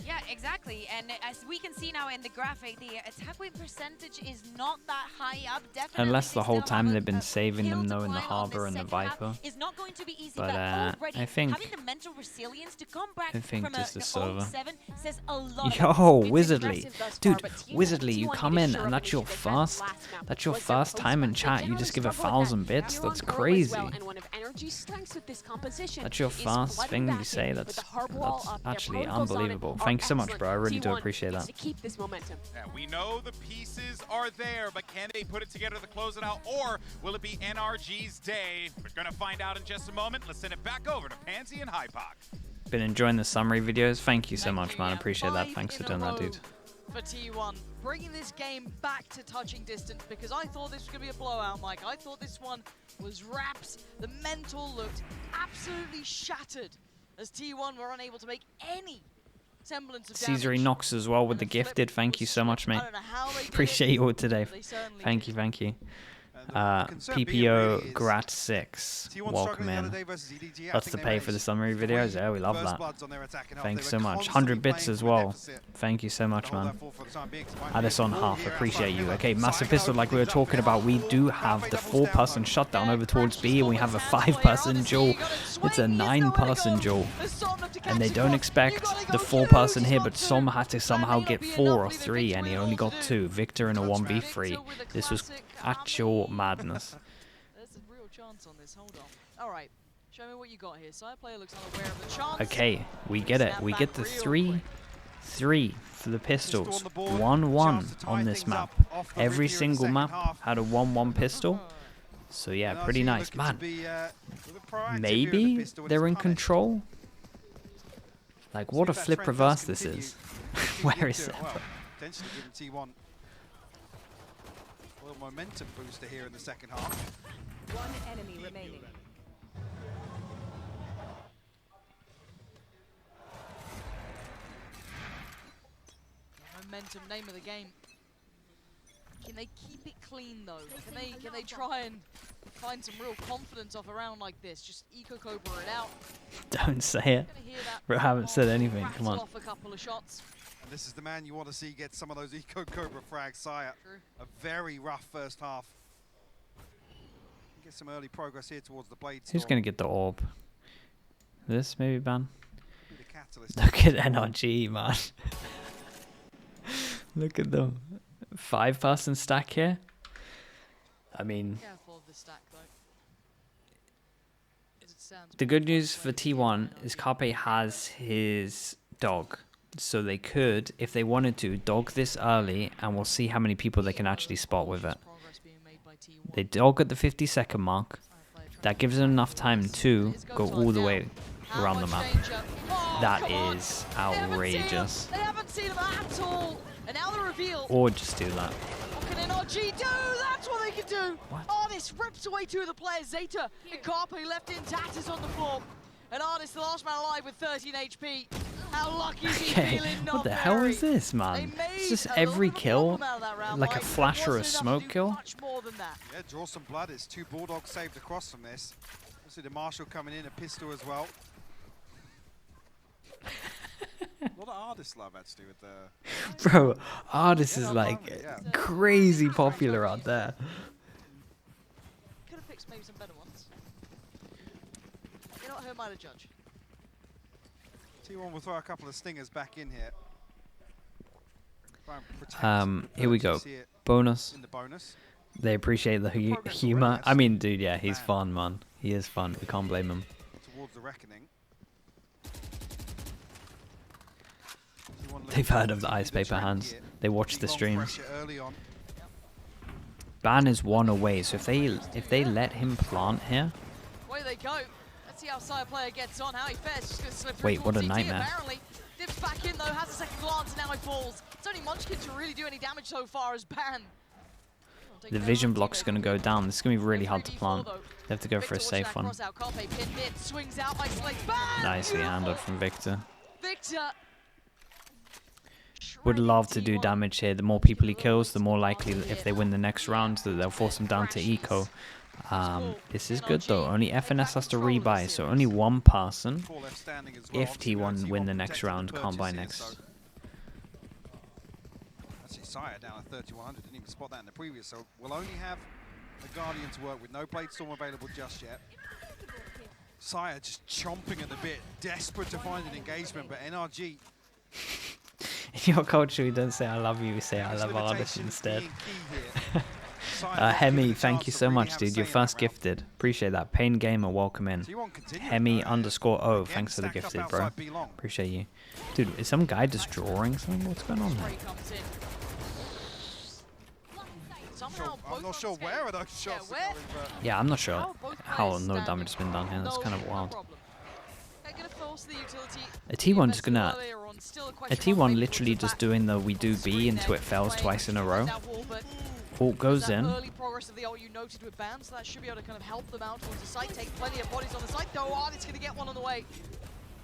Speaker 4: Yeah, exactly. And as we can see now in the graphic, the attack win percentage is not that high up. Definitely,
Speaker 3: Unless the whole time they've been saving them, knowing the Harbor and the Viper.
Speaker 4: Is not going to be easy,
Speaker 3: But
Speaker 4: already
Speaker 3: I think
Speaker 4: having the mental resilience to come back from
Speaker 3: just
Speaker 4: a
Speaker 3: the server.
Speaker 4: 0-7 says a lot.
Speaker 3: Yo, Wizardly, dude, Wizardly, you come in and that's your first time in chat. You just give 1,000 bits. That's crazy. That's your first thing you say. That's actually unbelievable. Thank you so much, bro. I really do appreciate that.
Speaker 1: Yeah, we know the pieces are there, but can they put it together to close it out, or will it be NRG's day? We're gonna find out in just a moment. Let's send it back over to Pansy and Hypoc.
Speaker 3: Been enjoying the summary videos. Thank you so much, man. I appreciate that. Thanks for doing that, dude.
Speaker 5: For T1, bringing this game back to touching distance, because I thought this was going to be a blowout, Mike. I thought this one was wraps. The mental looked absolutely shattered as T1 were unable to make any semblance of damage.
Speaker 3: Caesar Knox as well with the gifted. Thank you so much, mate. Appreciate you all today. Thank you, thank you. PPO Grat 6. Welcome in. That's the pay for the summary videos. Yeah, we love that. Thanks so much. 100 bits as well. Thank you so much, man. Add us on half. Appreciate you. Okay, Massive Pistol, like we were talking about, we do have the 4-person shutdown over towards B, and we have a 5-person duel. It's a 9-person duel. And they don't expect the 4-person here, but Som had to somehow get 4 or 3, and he only got 2. Victor in a 1v3. This was actual madness.
Speaker 5: There's a real chance on this. Hold on. All right. Show me what you got here. Side player looks unaware of the chance.
Speaker 3: Okay, we get it. We get the 3-3 for the pistols. 1-1 on this map. Every single map had a 1-1 pistol. So yeah, pretty nice. Man, maybe they're in control? Like, what a flip reverse this is. Where is it?
Speaker 6: Potentially giving T1 a little momentum booster here in the second half.
Speaker 7: One enemy remaining.
Speaker 5: Momentum, name of the game. Can they keep it clean though? Can they try and find some real confidence off a round like this? Just eco cobra it out.
Speaker 3: Don't say it. Bro, I haven't said anything. Come on.
Speaker 5: Off a couple of shots.
Speaker 6: And this is the man you want to see get some of those eco cobra frags. Sire, a very rough first half. Get some early progress here towards the blade.
Speaker 3: Who's gonna get the orb? This maybe ban.
Speaker 6: The
Speaker 3: Look at NRG, man. Look at them. 5-person stack here. I mean,
Speaker 5: careful of the stack though.
Speaker 3: The good news for T1 is Carpe has his dog. So they could, if they wanted to, dog this early, and we'll see how many people they can actually spot with it. They dog at the 50-second mark. That gives them enough time to go all the way around the map. That is outrageous.
Speaker 5: They haven't seen him at all. And now the reveal.
Speaker 3: Or just do that.
Speaker 5: What can NRG do? That's what they can do.
Speaker 3: What?
Speaker 5: Artist rips away 2 of the players. Zeta and Carpe left in tatters on the floor. And Artist, the last man alive with 13 HP. How lucky is he feeling?
Speaker 3: What the hell is this, man? It's just every kill, like a flash or a smoke kill.
Speaker 6: Yeah, draw some blood. It's 2 Bulldogs saved across from this. See the Marshal coming in, a pistol as well. A lot of Artist love actually with the...
Speaker 3: Bro, Artist is like crazy popular out there.
Speaker 5: Could have picked maybe some better ones. You're not who am I to judge?
Speaker 6: T1 will throw a couple of stingers back in here.
Speaker 3: Here we go. Bonus.
Speaker 6: In the bonus.
Speaker 3: They appreciate the humor. I mean, dude, yeah, he's fun, man. He is fun. We can't blame him.
Speaker 6: Towards the reckoning.
Speaker 3: They've heard of the ice paper hands. They watch the streams. Ban is 1 away, so if they let him plant here.
Speaker 5: Away they go. Let's see how Sire player gets on. How he fares. Just gonna slip through.
Speaker 3: Wait, what a
Speaker 5: CT
Speaker 3: nightmare.
Speaker 5: Apparently dips back in though. Has a second glance and now he falls. It's only Munchkin to really do any damage so far as Ban.
Speaker 3: The vision block's going to go down. This is going to be really hard to plant. They have to go for a safe one. Nicely handled from Victor. Would love to do damage here. The more people he kills, the more likely if they win the next round that they'll force him down to eco. This is good though. Only FNS has to rebuy, so only one person, if T1 win the next round, can't buy next.
Speaker 6: Sire down at 3100, didn't even spot that in the previous, so we'll only have the Guardian to work with. No Blade Storm available just yet. Sire just chomping at the bit, desperate to find an engagement, but NRG...
Speaker 3: In your culture, we don't say I love you, we say I love artists instead. Hemi, thank you so much, dude. You're first gifted. Appreciate that. Pain Gamer, welcome in. Hemi_O, thanks for the gifted, bro. Appreciate you. Dude, is some guy just drawing something? What's going on there?
Speaker 6: I'm not sure where are those shots are going, but...
Speaker 3: Yeah, I'm not sure how no damage has been done here. That's kind of wild. A T1 just gonna... A T1 literally just doing the we do B until it fails twice in a row. Ult goes in.
Speaker 5: Early progress of the ult you noted with Bam, so that should be able to kind of help them out towards the site. Take plenty of bodies on the site, though. Oh, it's going to get one on the way.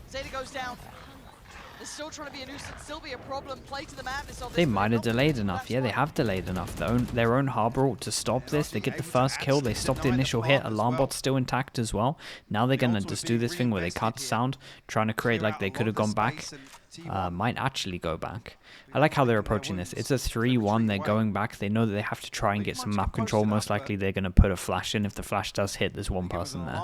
Speaker 5: Zeta goes down. They're still trying to be a nuisance, still be a problem. Play to the madness of this.
Speaker 3: They might have delayed enough. Yeah, they have delayed enough. Their own harbor ult to stop this. They get the first kill. They stop the initial hit. Alarm bot's still intact as well. Now they're going to just do this thing where they cut sound, trying to create like they could have gone back. Might actually go back. I like how they're approaching this. It's a 3-1. They're going back. They know that they have to try and get some map control. Most likely they're going to put a flash in. If the flash does hit, there's one person there.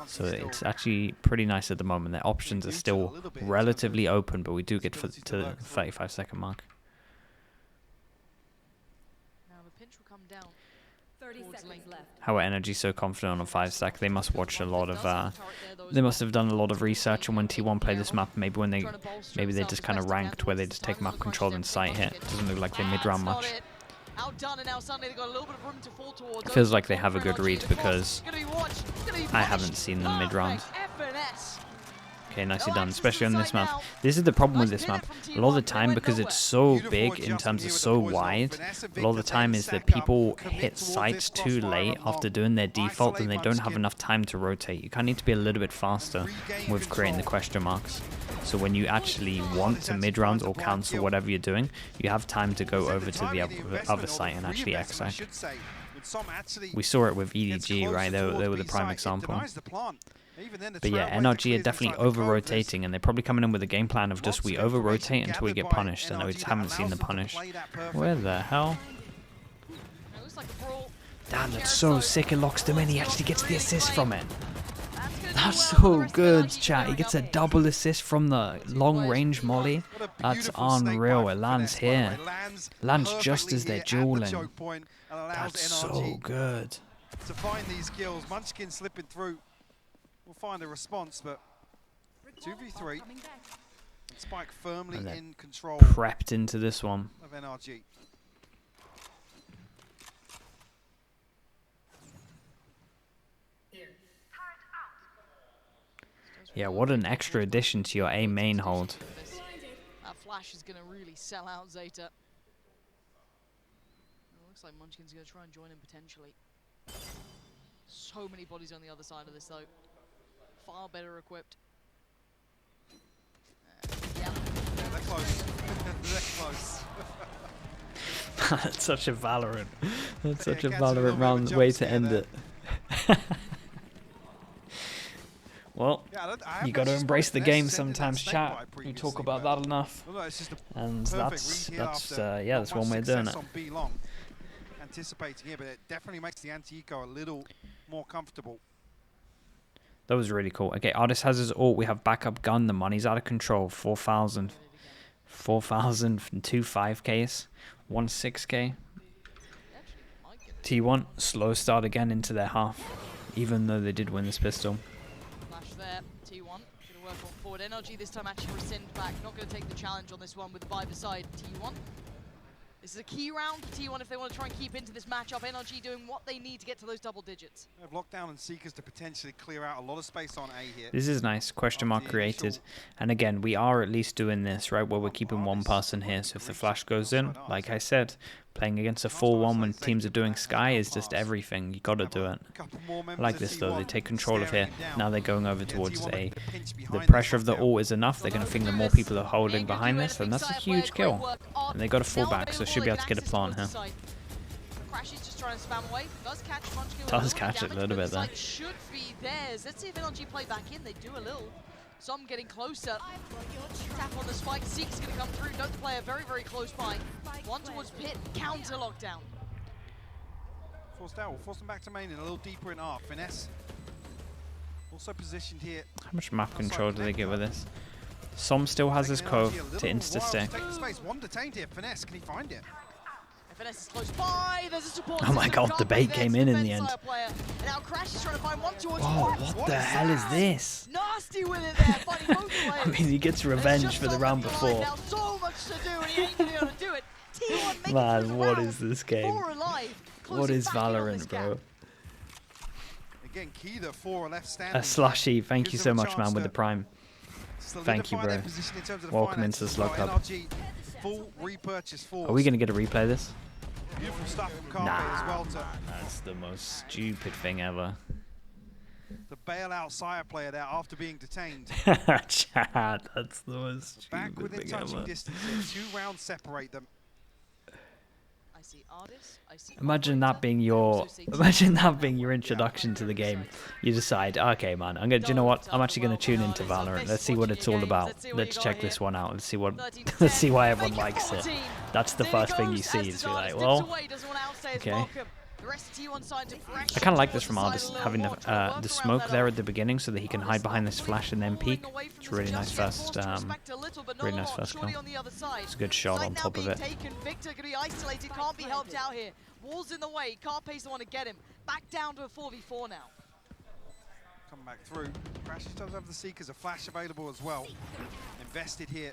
Speaker 3: So it's actually pretty nice at the moment. Their options are still relatively open, but we do get to the 35-second mark.
Speaker 5: Now the pinch will come down.
Speaker 7: 30 seconds left.
Speaker 3: How are NRG so confident on a 5-stack? They must watch a lot of. They must have done a lot of research on when T1 played this map. Maybe when they just kind of ranked where they just take map control and sight hit. Doesn't look like they mid round much. It feels like they have a good read because I haven't seen them mid round. Okay, nicely done, especially on this map. This is the problem with this map. A lot of the time, because it's so big in terms of so wide, a lot of the time is that people hit sites too late after doing their default and they don't have enough time to rotate. You kind of need to be a little bit faster with creating the question marks. So when you actually want to mid-round or cancel whatever you're doing, you have time to go over to the other site and actually exec. We saw it with EDG, right? They were the prime example. But yeah, NRG are definitely over-rotating, and they're probably coming in with a game plan of just we over-rotate until we get punished, and we just haven't seen the punish. Where the hell? Damn, that's so sick. It locks them in. He actually gets the assist from it. That's so good, chat. He gets a double assist from the long-range molly. That's unreal. It lands here. Lands just as they're dueling. That's so good.
Speaker 6: To find these kills, Munchkin slipping through. We'll find a response, but 2v3. Spike firmly in control.
Speaker 3: Prepped into this one.
Speaker 6: Of NRG.
Speaker 3: Yeah, what an extra addition to your A main hold.
Speaker 5: That flash is going to really sell out Zeta. It looks like Munchkin's going to try and join him potentially. So many bodies on the other side of this though. Far better equipped. Yeah.
Speaker 6: They're close. They're close.
Speaker 3: That's such a Valorant. That's such a Valorant round way to end it. Well, you got to embrace the game sometimes, chat. We talk about that enough, and that's one way of doing it.
Speaker 6: Anticipating here, but it definitely makes the anti-eco a little more comfortable.
Speaker 3: That was really cool. Okay, Artist has his ult. We have backup gun. The money's out of control. 4,000. 4,000 from 2 5Ks. 1 6K. T1, slow start again into their half. Even though they did win this pistol.
Speaker 5: Flash there. T1 going to work on forward. NRG this time actually rescind back. Not going to take the challenge on this one with the buy beside T1. This is a key round for T1 if they want to try and keep into this matchup. NRG doing what they need to get to those double digits.
Speaker 6: They have Lockdown and Seekers to potentially clear out a lot of space on A here.
Speaker 3: This is nice. Question mark created. And again, we are at least doing this, right, where we're keeping one person here. So if the flash goes in, like I said, playing against a 4-1 when teams are doing Sky is just everything. You got to do it. I like this, though. They take control of here. Now they're going over towards A. The pressure of the ult is enough. They're going to think that more people are holding behind this, and that's a huge kill. And they got a fullback, so should be able to get a plant here. Does catch it a little bit there.
Speaker 5: Should be theirs. Let's see if NRG play back in. They do a little. Some getting closer. Tap on the spike. Seek's going to come through. Note the player very, very close by. One towards pit. Counter lockdown.
Speaker 6: Forced out. We'll force them back to main and a little deeper in R. Finesse. Also positioned here.
Speaker 3: How much map control do they get with this? Som still has his cove to insta-stick.
Speaker 6: One detained here. Finesse, can he find it?
Speaker 5: Finesse is close by. There's a support.
Speaker 3: Oh my god, the bait came in the end.
Speaker 5: Now Crash is trying to find one towards
Speaker 3: oh, what the hell is this?
Speaker 5: Nasty with it there, fighting both players.
Speaker 3: I mean, he gets revenge for the round before.
Speaker 5: Now so much to do, and he ain't gonna be able to do it. T1
Speaker 3: man, what is this game? What is Valorant, bro?
Speaker 6: Again, key the 4 left standing.
Speaker 3: A slushy, thank you so much, man, with the prime. Thank you, bro. Welcome into the Slug Hub.
Speaker 6: Full repurchase force.
Speaker 3: Are we going to get a replay of this?
Speaker 6: Beautiful stuff from
Speaker 3: Nah,
Speaker 6: as well
Speaker 3: that's the most stupid thing ever.
Speaker 6: The bailout Sire player there after being detained.
Speaker 3: Chad, that's the most stupid
Speaker 6: Back within
Speaker 3: thing
Speaker 6: touching
Speaker 3: ever.
Speaker 6: distance. 2 rounds separate them.
Speaker 5: I see artists, I see
Speaker 3: Imagine that being your introduction to the game. You decide, okay, man, do you know what? I'm actually going to tune into Valorant. Let's see what it's all about. Let's check this one out. Let's see why everyone likes it. That's the first thing you see. Is you're like, well, okay. I kind of like this from Artist, having the smoke there at the beginning so that he can hide behind this flash and then peek. It's a really nice first kill. It's a good shot on top of it.
Speaker 5: Victor could be isolated, can't be helped out here. Walls in the way, Carpe's the one to get him. Back down to a 4v4 now.
Speaker 6: Come back through. Crash does have the Seekers, a flash available as well. Invested here.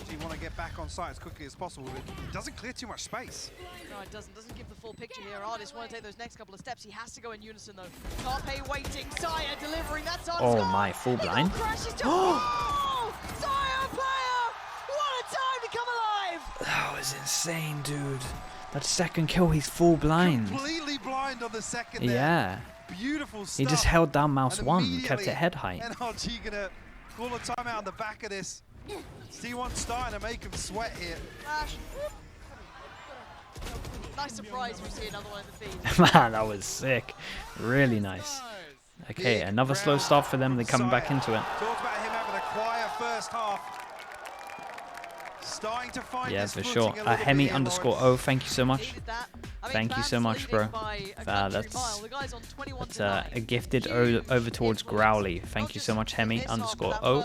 Speaker 6: Do you want to get back on site as quickly as possible? It doesn't clear too much space.
Speaker 5: No, it doesn't. Doesn't give the full picture here. Artist want to take those next couple of steps. He has to go in unison though. Carpe waiting. Sire delivering. That's on.
Speaker 3: Oh my, full blind.
Speaker 5: Oh! Sire player! What a time to come alive!
Speaker 3: That was insane, dude. That second kill, he's full blind.
Speaker 6: Completely blind on the second there.
Speaker 3: Yeah.
Speaker 6: Beautiful stuff.
Speaker 3: He just held down mouse 1, kept it head height.
Speaker 6: NRG gonna call a timeout on the back of this. C1 starting to make him sweat here.
Speaker 5: Flash. Nice surprise we see another one in the feed.
Speaker 3: Man, that was sick. Really nice. Okay, another slow start for them. They're coming back into it.
Speaker 6: Talked about him having a quiet first half. Starting to find
Speaker 3: yeah, for sure. Hemi_O, thank you so much. Thank you so much, bro. That's a gifted over towards Growly. Thank you so much, Hemi_O.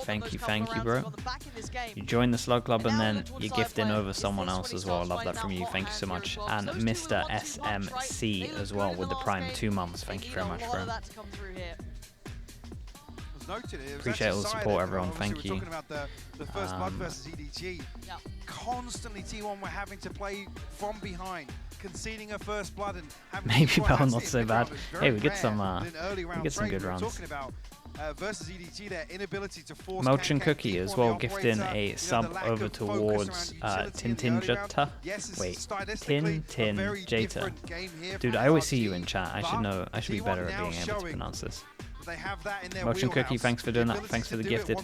Speaker 3: Thank you, bro. You joined the Slug Club and then you gift in over someone else as well. I love that from you. Thank you so much. And Mr. SMC as well with the Prime 2 months. Thank you very much, bro. Appreciate all the support, everyone. Thank you.
Speaker 6: We're talking about the first blood versus EDG.
Speaker 5: Yep.
Speaker 6: Constantly T1 were having to play from behind, conceding a first blood and having
Speaker 3: maybe Bell not so bad. Hey, we get some good rounds.
Speaker 6: Talking about versus EDG, their inability to force
Speaker 3: Motion Cookie as well, gifting a sub over towards Tintinjata. Wait, Tintinjata. Dude, I always see you in chat. I should know. I should be better at being able to pronounce this.
Speaker 6: They have that in their
Speaker 3: Motion
Speaker 6: wheelhouse.
Speaker 3: Cookie, thanks for doing that. Thanks for the gifted.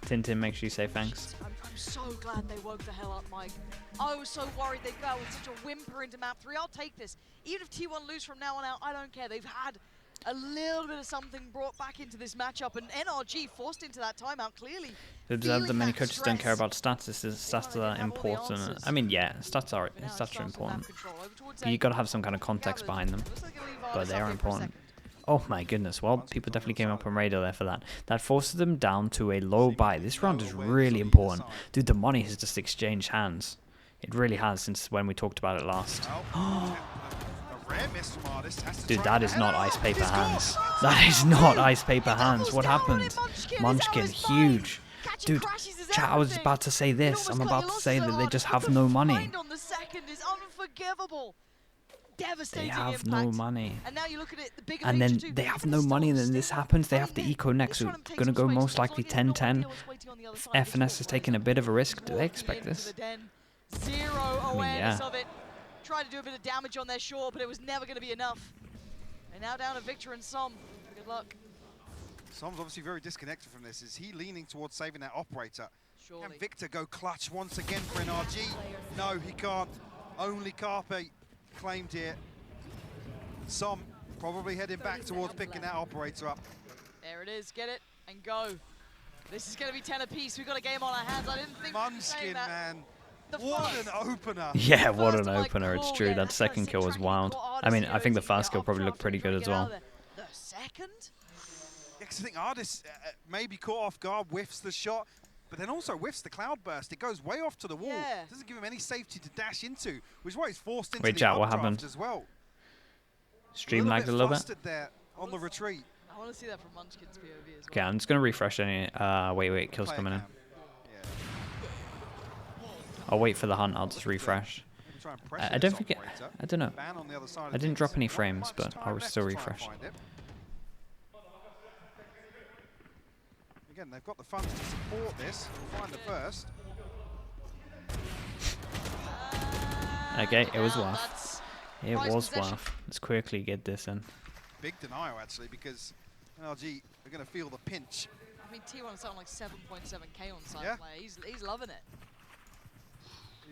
Speaker 3: Tintin, make sure you say thanks.
Speaker 5: I'm so glad they woke the hell up, Mike. I was so worried they'd go out with such a whimper into map 3. I'll take this. Even if T1 lose from now on out, I don't care. They've had a little bit of something brought back into this matchup, and NRG forced into that timeout clearly.
Speaker 3: They observe that many coaches don't care about stats. Stats are important. I mean, yeah, stats are important. But you got to have some kind of context behind them. But they are important. Oh my goodness. Well, people definitely came up on radar there for that. That forces them down to a low buy. This round is really important. Dude, the money has just exchanged hands. It really has since when we talked about it last. Dude, that is not ice paper hands. That is not ice paper hands. What happened? Munchkin, huge. Dude, chat, I was about to say this. I'm about to say that they just have no money. They have no money.
Speaker 5: And now you look at it, the bigger
Speaker 3: And then they have no money, and then this happens. They have the eco next, so going to go most likely 10-10. FNS is taking a bit of a risk. Do they expect this?
Speaker 5: Zero awareness
Speaker 3: yeah.
Speaker 5: of it. Tried to do a bit of damage on their shore, but it was never going to be enough. And now down to Victor and Som. Good luck.
Speaker 6: Som's obviously very disconnected from this. Is he leaning towards saving that operator?
Speaker 5: Surely.
Speaker 6: Can Victor go clutch once again for NRG? No, he can't. Only Carpe claimed here. Som probably heading back towards picking that operator up.
Speaker 5: There it is. Get it and go. This is going to be 10 apiece. We've got a game on our hands. I didn't think
Speaker 6: Munchkin,
Speaker 5: that.
Speaker 6: man. What an opener.
Speaker 3: Yeah, what an opener. It's true. That second kill was wild. I mean, I think the first kill probably looked pretty good as well.
Speaker 5: The second?
Speaker 6: Yeah, because I think Ardis maybe caught off guard, whiffs the shot, but then also whiffs the cloudburst. It goes way off to the wall.
Speaker 5: Yeah.
Speaker 6: Doesn't give him any safety to dash into, which is why he's forced into
Speaker 3: Wait,
Speaker 6: the
Speaker 3: chat, what
Speaker 6: updraft
Speaker 3: happened?
Speaker 6: as well.
Speaker 3: Stream lagged a little bit.
Speaker 6: Flustered there on the retreat.
Speaker 5: I want to see that from Munchkin's POV as well.
Speaker 3: Okay, I'm just going to refresh any. Wait, kill's coming in.
Speaker 6: Yeah.
Speaker 3: I'll wait for the hunt. I'll just refresh.
Speaker 6: Try and pressure
Speaker 3: I don't
Speaker 6: this
Speaker 3: think
Speaker 6: operator.
Speaker 3: I don't know.
Speaker 6: Ban on the other side of
Speaker 3: I didn't
Speaker 6: things.
Speaker 3: drop any
Speaker 6: Not
Speaker 3: frames,
Speaker 6: much
Speaker 3: but
Speaker 6: time
Speaker 3: I will
Speaker 6: left
Speaker 3: still
Speaker 6: to try and
Speaker 3: refresh.
Speaker 6: find it. Again, they've got the funds to support this. We'll find the first.
Speaker 3: Okay, it was
Speaker 5: Now
Speaker 3: worth.
Speaker 5: that's
Speaker 3: It
Speaker 5: prize
Speaker 3: was
Speaker 5: possession.
Speaker 3: worth. Let's quickly get this in.
Speaker 6: Big denial, actually, because NRG are going to feel the pinch.
Speaker 5: I mean, T1 is on like 7.7k on side
Speaker 6: Yeah.
Speaker 5: player. He's loving it.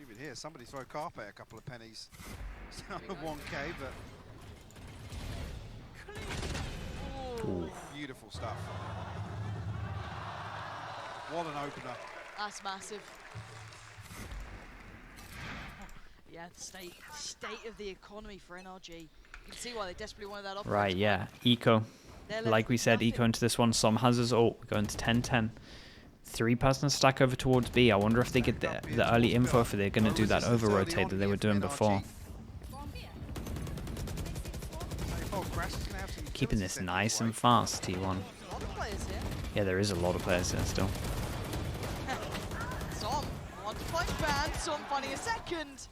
Speaker 6: Even here, somebody throw Carpe a couple of pennies. It's not a 1k, but
Speaker 3: Ooh.
Speaker 6: beautiful stuff. What an opener.
Speaker 5: That's massive. Yeah, state of the economy for NRG. You can see why they desperately wanted that operator.
Speaker 3: Right, yeah. Eco.
Speaker 5: They're left
Speaker 3: Like we
Speaker 5: with
Speaker 3: said,
Speaker 5: nothing.
Speaker 3: Eco into this one. Som has his ult. We're going to 10-10. 3-person stack over towards B. I wonder if they get the early info if they're going to do that over rotate that they were doing before. Keeping this nice and fast, T1.
Speaker 5: A lot of players here.
Speaker 3: Yeah, there is a lot of players here still.
Speaker 5: Som, one to punch ban. Som finding a second.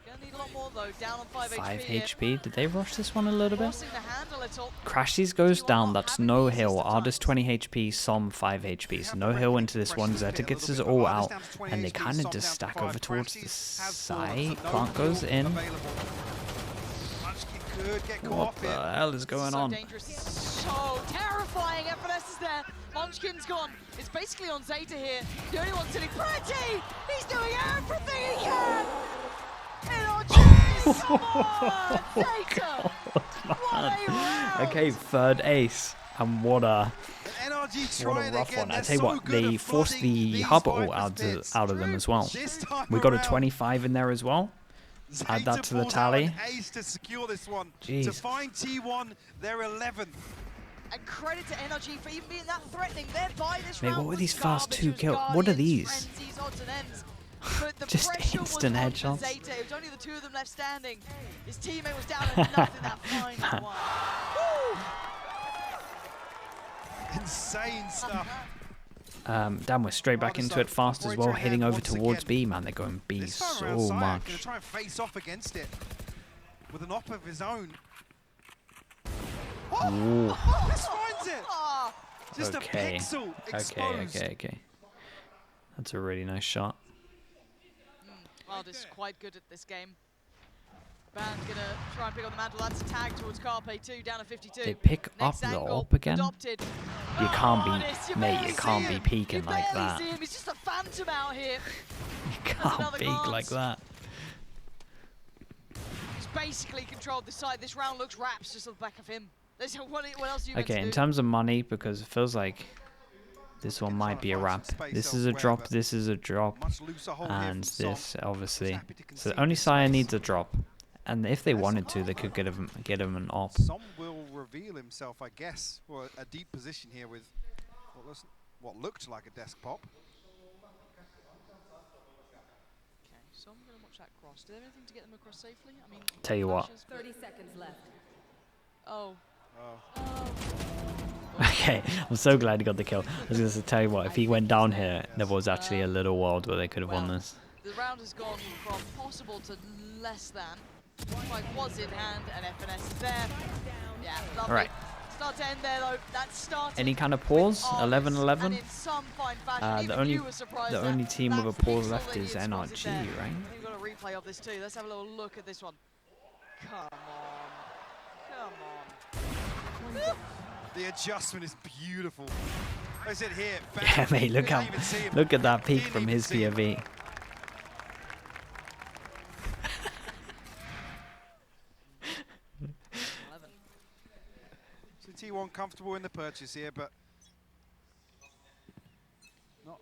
Speaker 5: Gonna need a lot more though. Down on 5
Speaker 3: 5
Speaker 5: here.
Speaker 3: HP. Did they rush this one a little bit?
Speaker 5: Forcing the hand a little.
Speaker 3: Crashies goes down. That's no heal. Ardis 20 HP, Som 5 HP. So no heal into this one. Zeta gets his all out. And they kind of just stack over towards the side. Plant goes in. What the hell is going
Speaker 5: so
Speaker 3: on?
Speaker 5: dangerous. So terrifying. FNS is there. Munchkin's gone. It's basically on Zeta here. The only one sitting pretty. He's doing everything he can. NRG, come on, Zeta. What a round.
Speaker 3: Okay, third ace. And what a
Speaker 6: NRG
Speaker 3: what a
Speaker 6: trying
Speaker 3: rough
Speaker 6: again.
Speaker 3: one. I
Speaker 6: They're
Speaker 3: tell you
Speaker 6: so
Speaker 3: what,
Speaker 6: good
Speaker 3: they
Speaker 6: at
Speaker 3: forced
Speaker 6: flooding
Speaker 3: the
Speaker 6: these
Speaker 3: hub ult
Speaker 6: Viper's pits.
Speaker 3: out of them as well.
Speaker 6: This time
Speaker 3: We got a
Speaker 6: around,
Speaker 3: 25 in there as well. Add that
Speaker 6: Zeta
Speaker 3: to the
Speaker 6: pulls out
Speaker 3: tally.
Speaker 6: an ace to secure this one. To
Speaker 3: Jeez.
Speaker 6: find T1, they're 11th.
Speaker 5: And credit to NRG for even being that threatening. Their buy this
Speaker 3: Mate,
Speaker 5: round
Speaker 3: what were
Speaker 5: was
Speaker 3: these fast
Speaker 5: garbage.
Speaker 3: two
Speaker 5: It was
Speaker 3: kill- what are
Speaker 5: Guardians,
Speaker 3: these?
Speaker 5: Frenzies, odds and ends. But the
Speaker 3: Just
Speaker 5: pressure
Speaker 3: instant
Speaker 5: was on
Speaker 3: headshots.
Speaker 5: for Zeta. It was only the two of them left standing. His teammate was down to nothing that final one. Woo!
Speaker 6: Insane stuff.
Speaker 3: Damn, we're straight back into it fast as well, heading over towards B. Man, they're going B
Speaker 6: This time
Speaker 3: so
Speaker 6: around, Sayek going
Speaker 3: much.
Speaker 6: to try and face off against it with an op of his own.
Speaker 3: Ooh.
Speaker 6: This finds it.
Speaker 5: Ah,
Speaker 6: Just
Speaker 3: Okay.
Speaker 6: a pixel exposed.
Speaker 3: Okay. That's a really nice shot.
Speaker 5: Wild is quite good at this game. Band's gonna try and pick on the mantle. That's a tag towards Carpe 2, down to 52.
Speaker 3: They pick up
Speaker 5: Next
Speaker 3: the
Speaker 5: angle,
Speaker 3: op again?
Speaker 5: adopted.
Speaker 3: You can't be,
Speaker 5: Ardis, you
Speaker 3: mate,
Speaker 5: barely
Speaker 3: you
Speaker 5: see
Speaker 3: can't be
Speaker 5: him.
Speaker 3: peeking
Speaker 5: You
Speaker 3: like
Speaker 5: barely
Speaker 3: that.
Speaker 5: see him. He's just a phantom out here.
Speaker 3: You can't
Speaker 5: another
Speaker 3: peek like
Speaker 5: glance.
Speaker 3: that.
Speaker 5: He's basically controlled the side. This round looks wraps just on the back of him. What else are you meant
Speaker 3: Okay,
Speaker 5: to
Speaker 3: in
Speaker 5: do?
Speaker 3: terms of money, because it feels like this one might be a wrap. This is a drop, this is a drop,
Speaker 6: Much looser hold here
Speaker 3: and
Speaker 6: from Som.
Speaker 3: this obviously.
Speaker 6: happy to
Speaker 3: So
Speaker 6: concede
Speaker 3: only
Speaker 6: this
Speaker 3: Sire
Speaker 6: space.
Speaker 3: needs a drop, and if they wanted to, they could get him an op.
Speaker 6: Som will reveal himself, I guess, for a deep position here with what looked like a desk pop.
Speaker 5: Okay, so I'm going to watch that cross. Do they have anything to get them across safely? I mean,
Speaker 3: Tell you what.
Speaker 5: flashes,
Speaker 7: 30 seconds left.
Speaker 5: Oh.
Speaker 3: Okay, I'm so glad he got the kill. I was going to tell you what, if he went down here, there was actually a little world where they could have won this.
Speaker 5: The round has gone from possible to less than. Fight was in hand, and FNS is there. Yeah, lovely.
Speaker 3: All right.
Speaker 5: Start to end there, though. That started.
Speaker 3: Any kind of pause?
Speaker 5: with
Speaker 3: 11-11?
Speaker 5: and in some fine fashion,
Speaker 3: The
Speaker 5: even
Speaker 3: only
Speaker 5: you were surprised that
Speaker 3: only team with a
Speaker 5: that's the
Speaker 3: pause
Speaker 5: pixel
Speaker 3: left
Speaker 5: that
Speaker 3: is
Speaker 5: he spotted
Speaker 3: NRG,
Speaker 5: there.
Speaker 3: right?
Speaker 5: We've got a replay of this too. Let's have a little look at this one. Come on. Come on.
Speaker 6: The adjustment is beautiful. I said here.
Speaker 3: Yeah, mate, look how,
Speaker 6: Didn't even see him.
Speaker 3: look at that peak
Speaker 6: Didn't
Speaker 3: from
Speaker 6: even
Speaker 3: his
Speaker 6: see him.
Speaker 3: POV.
Speaker 6: So T1 comfortable in the purchase here, but not.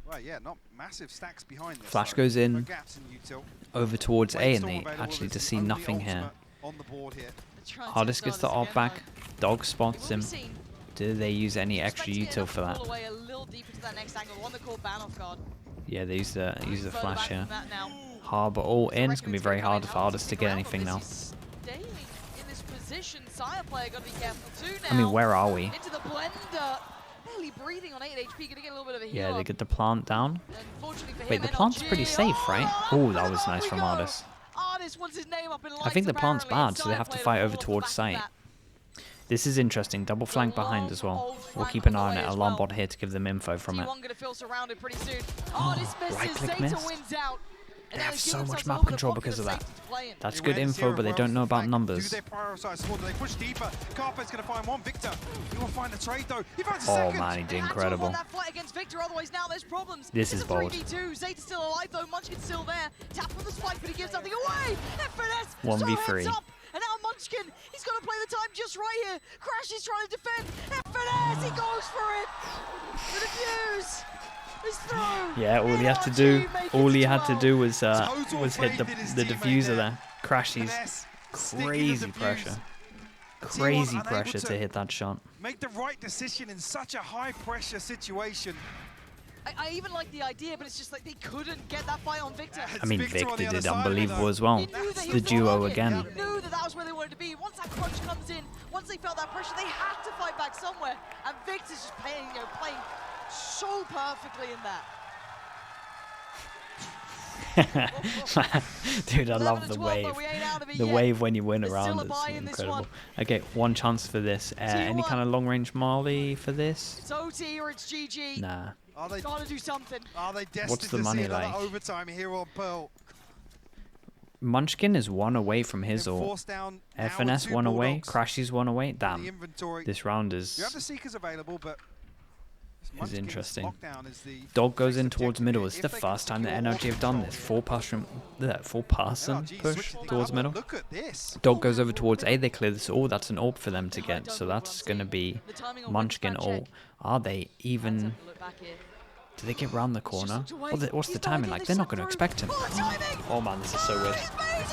Speaker 6: Well, yeah, not massive stacks behind this.
Speaker 3: Flash
Speaker 6: though.
Speaker 3: goes in.
Speaker 6: No gaps in util.
Speaker 3: Over towards A,
Speaker 6: Wade's
Speaker 3: and
Speaker 6: still
Speaker 3: they
Speaker 6: available.
Speaker 3: actually
Speaker 6: There's
Speaker 3: just
Speaker 6: the
Speaker 3: see
Speaker 6: only
Speaker 3: nothing here.
Speaker 6: ultimate on the board here.
Speaker 5: They're trying to
Speaker 3: Hardest gets the
Speaker 5: start
Speaker 3: AWP
Speaker 5: this
Speaker 3: back.
Speaker 5: again,
Speaker 3: Dog spots
Speaker 5: though.
Speaker 3: him.
Speaker 5: We've seen.
Speaker 3: Do they use any extra
Speaker 5: Expecting
Speaker 3: util
Speaker 5: enough
Speaker 3: for
Speaker 5: to
Speaker 3: that?
Speaker 5: pull away a little deeper to that next angle. One that called ban off guard.
Speaker 3: Yeah, they use the
Speaker 5: Further
Speaker 3: flash
Speaker 5: back
Speaker 3: here.
Speaker 5: from that now.
Speaker 3: Harbor all in. It's
Speaker 5: Reckon
Speaker 3: gonna be very
Speaker 5: gonna
Speaker 3: hard
Speaker 5: come
Speaker 3: for
Speaker 5: in.
Speaker 3: Hardest to
Speaker 5: Stick
Speaker 3: get
Speaker 5: around on
Speaker 3: anything
Speaker 5: this.
Speaker 3: now.
Speaker 5: He's staying in this position. Sire player got to be careful too now.
Speaker 3: I mean, where are we?
Speaker 5: Into the blender. Barely breathing on 8 HP. Gonna get a little bit of a heal.
Speaker 3: Yeah, they
Speaker 5: up.
Speaker 3: get the plant down.
Speaker 5: Unfortunately for
Speaker 3: Wait,
Speaker 5: him,
Speaker 3: the plant's
Speaker 5: NRG.
Speaker 3: pretty safe, right? Oh, that was nice
Speaker 5: we
Speaker 3: from
Speaker 5: go.
Speaker 3: Hardest.
Speaker 5: Artist wants his name up in
Speaker 3: I think
Speaker 5: lights,
Speaker 3: the plant's
Speaker 5: apparently,
Speaker 3: bad, so they
Speaker 5: Sire
Speaker 3: have to
Speaker 5: player
Speaker 3: fight
Speaker 5: fall
Speaker 3: over
Speaker 5: off the
Speaker 3: towards
Speaker 5: back of
Speaker 3: site.
Speaker 5: that.
Speaker 3: This is interesting. Double flank behind as well. We'll keep an eye on it. Alarm bot here to give them info from it.
Speaker 5: T1 gonna feel surrounded pretty soon. Artist misses.
Speaker 3: right-click
Speaker 5: Zeta
Speaker 3: missed.
Speaker 5: wins out.
Speaker 3: They
Speaker 5: And
Speaker 3: have
Speaker 5: they've
Speaker 3: so
Speaker 5: given
Speaker 3: much
Speaker 5: themselves a
Speaker 3: map
Speaker 5: little bit of
Speaker 3: control
Speaker 5: pocket
Speaker 3: because of that.
Speaker 5: safety to play in.
Speaker 3: That's
Speaker 6: The
Speaker 3: good
Speaker 6: awareness
Speaker 3: info,
Speaker 6: here
Speaker 3: but they
Speaker 6: of
Speaker 3: don't know
Speaker 6: Wells'
Speaker 3: about
Speaker 6: flank.
Speaker 3: numbers.
Speaker 6: Do they prioritize squad? Do they push deeper? Carpen's going to find one. Victor, he will find the trade though. He finds a
Speaker 3: Oh
Speaker 6: second.
Speaker 3: man, he
Speaker 5: They
Speaker 3: did
Speaker 5: had to have
Speaker 3: incredible.
Speaker 5: won that fight against Victor, otherwise now there's problems.
Speaker 3: This
Speaker 5: It's
Speaker 3: is
Speaker 5: a
Speaker 3: bold.
Speaker 5: 3v2. Zeta's still alive though. Munchkin's still there. Tap on the spike, but he gives nothing away. FNS
Speaker 3: 1v3.
Speaker 5: so heads up. And now Munchkin, he's got to play the time just right here. Crash is trying to defend. FNS, he goes for it. The defuse is through.
Speaker 3: Yeah, all he had to
Speaker 5: NRG
Speaker 3: do,
Speaker 5: make it
Speaker 3: all he
Speaker 5: to
Speaker 3: had to
Speaker 5: 12.
Speaker 3: do was
Speaker 6: Total
Speaker 3: hit the
Speaker 6: faith in his teammate
Speaker 3: diffuser
Speaker 6: there.
Speaker 3: there. Crashies,
Speaker 6: Finesse, sticking the
Speaker 3: crazy
Speaker 6: defuse.
Speaker 3: pressure,
Speaker 6: T1
Speaker 3: crazy
Speaker 6: unable
Speaker 3: pressure
Speaker 6: to
Speaker 3: to hit that shot.
Speaker 6: Make the right decision in such a high pressure situation.
Speaker 5: I even like the idea, but it's just like they couldn't get that fight on Victor.
Speaker 3: I mean,
Speaker 6: Victor on
Speaker 3: Victor
Speaker 6: the other
Speaker 3: did
Speaker 6: side of it,
Speaker 3: unbelievable
Speaker 6: though.
Speaker 3: as well.
Speaker 5: He knew that he
Speaker 3: The
Speaker 5: was
Speaker 3: duo
Speaker 5: target.
Speaker 3: again.
Speaker 5: He knew that that was where they wanted to be. Once that crunch comes in, once they felt that pressure, they had to fight back somewhere. And Victor's just playing so perfectly in that.
Speaker 3: Dude, I
Speaker 5: 11
Speaker 3: love
Speaker 5: to
Speaker 3: the
Speaker 5: 12,
Speaker 3: wave.
Speaker 5: but we ain't out of it
Speaker 3: The
Speaker 5: yet.
Speaker 3: wave when you win a
Speaker 5: There's still
Speaker 3: round
Speaker 5: a buy
Speaker 3: is
Speaker 5: in this
Speaker 3: incredible.
Speaker 5: one.
Speaker 3: Okay, one chance for this. Any
Speaker 5: T1.
Speaker 3: kind of long range molly for this?
Speaker 5: It's OT or it's GG.
Speaker 3: Nah.
Speaker 6: Are they
Speaker 5: Gotta do something.
Speaker 6: destined
Speaker 3: What's the
Speaker 6: to
Speaker 3: money
Speaker 6: see another
Speaker 3: like?
Speaker 6: overtime here on Pearl?
Speaker 3: Munchkin is one away from his
Speaker 6: Been
Speaker 3: ult.
Speaker 6: forced down now with
Speaker 3: FNS
Speaker 6: two
Speaker 3: one away.
Speaker 6: Bulldogs
Speaker 3: Crashies one away.
Speaker 6: in the
Speaker 3: Damn.
Speaker 6: inventory.
Speaker 3: This round
Speaker 6: You have the
Speaker 3: is
Speaker 6: Seekers available, but Munchkin's
Speaker 3: interesting.
Speaker 6: lockdown is the
Speaker 3: Dog goes in
Speaker 6: next
Speaker 3: towards
Speaker 6: objective
Speaker 3: middle.
Speaker 6: here.
Speaker 3: It's
Speaker 6: If
Speaker 3: the
Speaker 6: they can
Speaker 3: first time that
Speaker 6: secure
Speaker 3: NRG have done
Speaker 6: order
Speaker 3: this.
Speaker 6: control.
Speaker 3: Full person
Speaker 6: NRG
Speaker 3: push
Speaker 6: switching
Speaker 3: towards
Speaker 6: up.
Speaker 3: middle.
Speaker 6: Look at this.
Speaker 3: Dog goes over towards A. They clear this all. That's an AWP for them to get. So that's going to be
Speaker 5: The timing on
Speaker 3: Munchkin
Speaker 5: Wingspan check.
Speaker 3: ult. Are they
Speaker 5: Let's
Speaker 3: even?
Speaker 5: have a look back here.
Speaker 3: Do they get round the corner?
Speaker 5: looked away.
Speaker 3: What's
Speaker 5: He's
Speaker 3: the
Speaker 5: no
Speaker 3: timing
Speaker 5: idea
Speaker 3: like?
Speaker 5: they
Speaker 3: They're not
Speaker 5: shot
Speaker 3: going to
Speaker 5: through.
Speaker 3: expect him.
Speaker 5: Oh, the timing!
Speaker 3: Oh man, this is so weird.
Speaker 5: He's made it!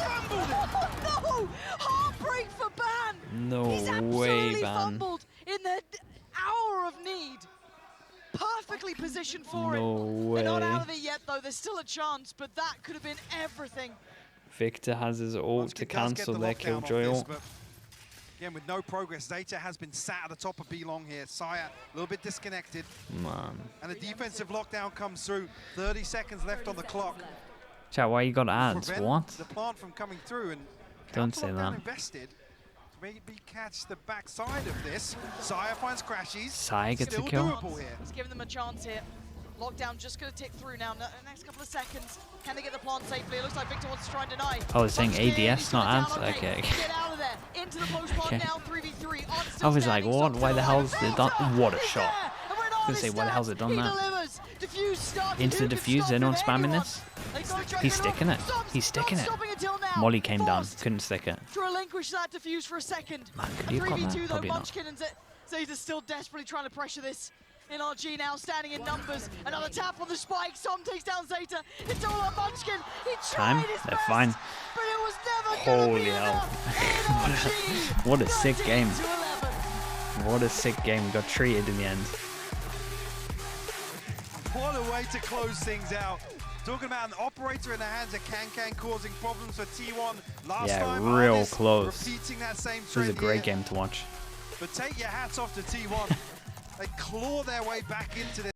Speaker 5: Oh no! Heartbreak for Ban!
Speaker 3: No
Speaker 5: He's
Speaker 3: way,
Speaker 5: absolutely
Speaker 3: Van.
Speaker 5: fumbled in the hour of need. Perfectly positioned for
Speaker 3: No
Speaker 5: it. They're not
Speaker 3: way.
Speaker 5: out of it yet though, there's still a chance, but that could have been everything.
Speaker 3: Victor has his ult to
Speaker 6: Munchkin does get
Speaker 3: cancel
Speaker 6: the
Speaker 3: their
Speaker 6: lockdown off
Speaker 3: killjoy
Speaker 6: this,
Speaker 3: ult.
Speaker 6: but again, with no progress, Zeta has been sat at the top of B long here. Saya a little bit disconnected,
Speaker 3: Man.
Speaker 6: and a defensive lockdown comes through. 30 seconds left on the clock.
Speaker 3: Chat, why you got ads?
Speaker 6: Prevent
Speaker 3: What?
Speaker 6: the plant from coming through, and
Speaker 3: Don't
Speaker 6: counter
Speaker 3: say
Speaker 6: lockdown
Speaker 3: that.
Speaker 6: invested. Maybe catch the backside of this. Saya finds Crashies.
Speaker 3: Saya gets a
Speaker 6: Still
Speaker 3: kill.
Speaker 6: doable here.
Speaker 5: He's giving them a chance here. Lockdown just going to tick through now. Next couple of seconds. Can they get the plant safely? It looks like Victor wants to try and deny.
Speaker 3: Oh, it's saying
Speaker 5: Munchkin,
Speaker 3: ADS,
Speaker 5: he's
Speaker 3: not
Speaker 5: gonna
Speaker 3: ads?
Speaker 5: down,
Speaker 3: Okay.
Speaker 5: Get out of there. Into the post plant
Speaker 3: Okay.
Speaker 5: now. 3v3. Art
Speaker 3: I
Speaker 5: still
Speaker 3: was like,
Speaker 5: standing,
Speaker 3: what?
Speaker 5: stops
Speaker 3: Why
Speaker 5: to
Speaker 3: the hell's
Speaker 5: line.
Speaker 3: it done?
Speaker 5: Victor,
Speaker 3: What a
Speaker 5: he's
Speaker 3: shot.
Speaker 5: there. And we're in all
Speaker 3: gonna
Speaker 5: this
Speaker 3: say, why the hell's it done
Speaker 5: he
Speaker 3: that?
Speaker 5: delivers. Diffuse started.
Speaker 3: Into
Speaker 5: Who
Speaker 3: the
Speaker 5: can
Speaker 3: diffuse,
Speaker 5: stop
Speaker 3: anyone
Speaker 5: him?
Speaker 3: spamming
Speaker 5: Anyone?
Speaker 3: this?
Speaker 5: They gotta try
Speaker 3: He's
Speaker 5: and get
Speaker 3: sticking
Speaker 5: off.
Speaker 3: it.
Speaker 5: Stop,
Speaker 3: He's
Speaker 5: stop
Speaker 3: sticking it.
Speaker 5: stopping until now.
Speaker 3: Molly came down.
Speaker 5: Forced
Speaker 3: Couldn't stick it.
Speaker 5: to relinquish that diffuse for a second.
Speaker 3: Man, could
Speaker 5: A
Speaker 3: he have got
Speaker 5: 3v2
Speaker 3: that?
Speaker 5: though,
Speaker 3: Probably not.
Speaker 5: Munchkin and Zeta's still desperately trying to pressure this. NRG now standing in numbers. Another tap on the spike. Som takes down Zeta. It's all on Munchkin. He tried his
Speaker 3: They're
Speaker 5: best,
Speaker 3: fine.
Speaker 5: but it was never gonna
Speaker 3: Holy
Speaker 5: be
Speaker 3: hell.
Speaker 5: enough.
Speaker 3: What a sick
Speaker 5: 13
Speaker 3: game.
Speaker 5: to 11.
Speaker 3: What a sick game. We got treated in the end.
Speaker 6: What a way to close things out. Talking about an operator in the hands of Can causing problems for T1 last
Speaker 3: Yeah,
Speaker 6: time.
Speaker 3: real
Speaker 6: Artist
Speaker 3: close.
Speaker 6: Repeating that same
Speaker 3: This was a
Speaker 6: trend
Speaker 3: great
Speaker 6: here.
Speaker 3: game to watch.
Speaker 6: But take your hats off to T1. They claw their way back into this.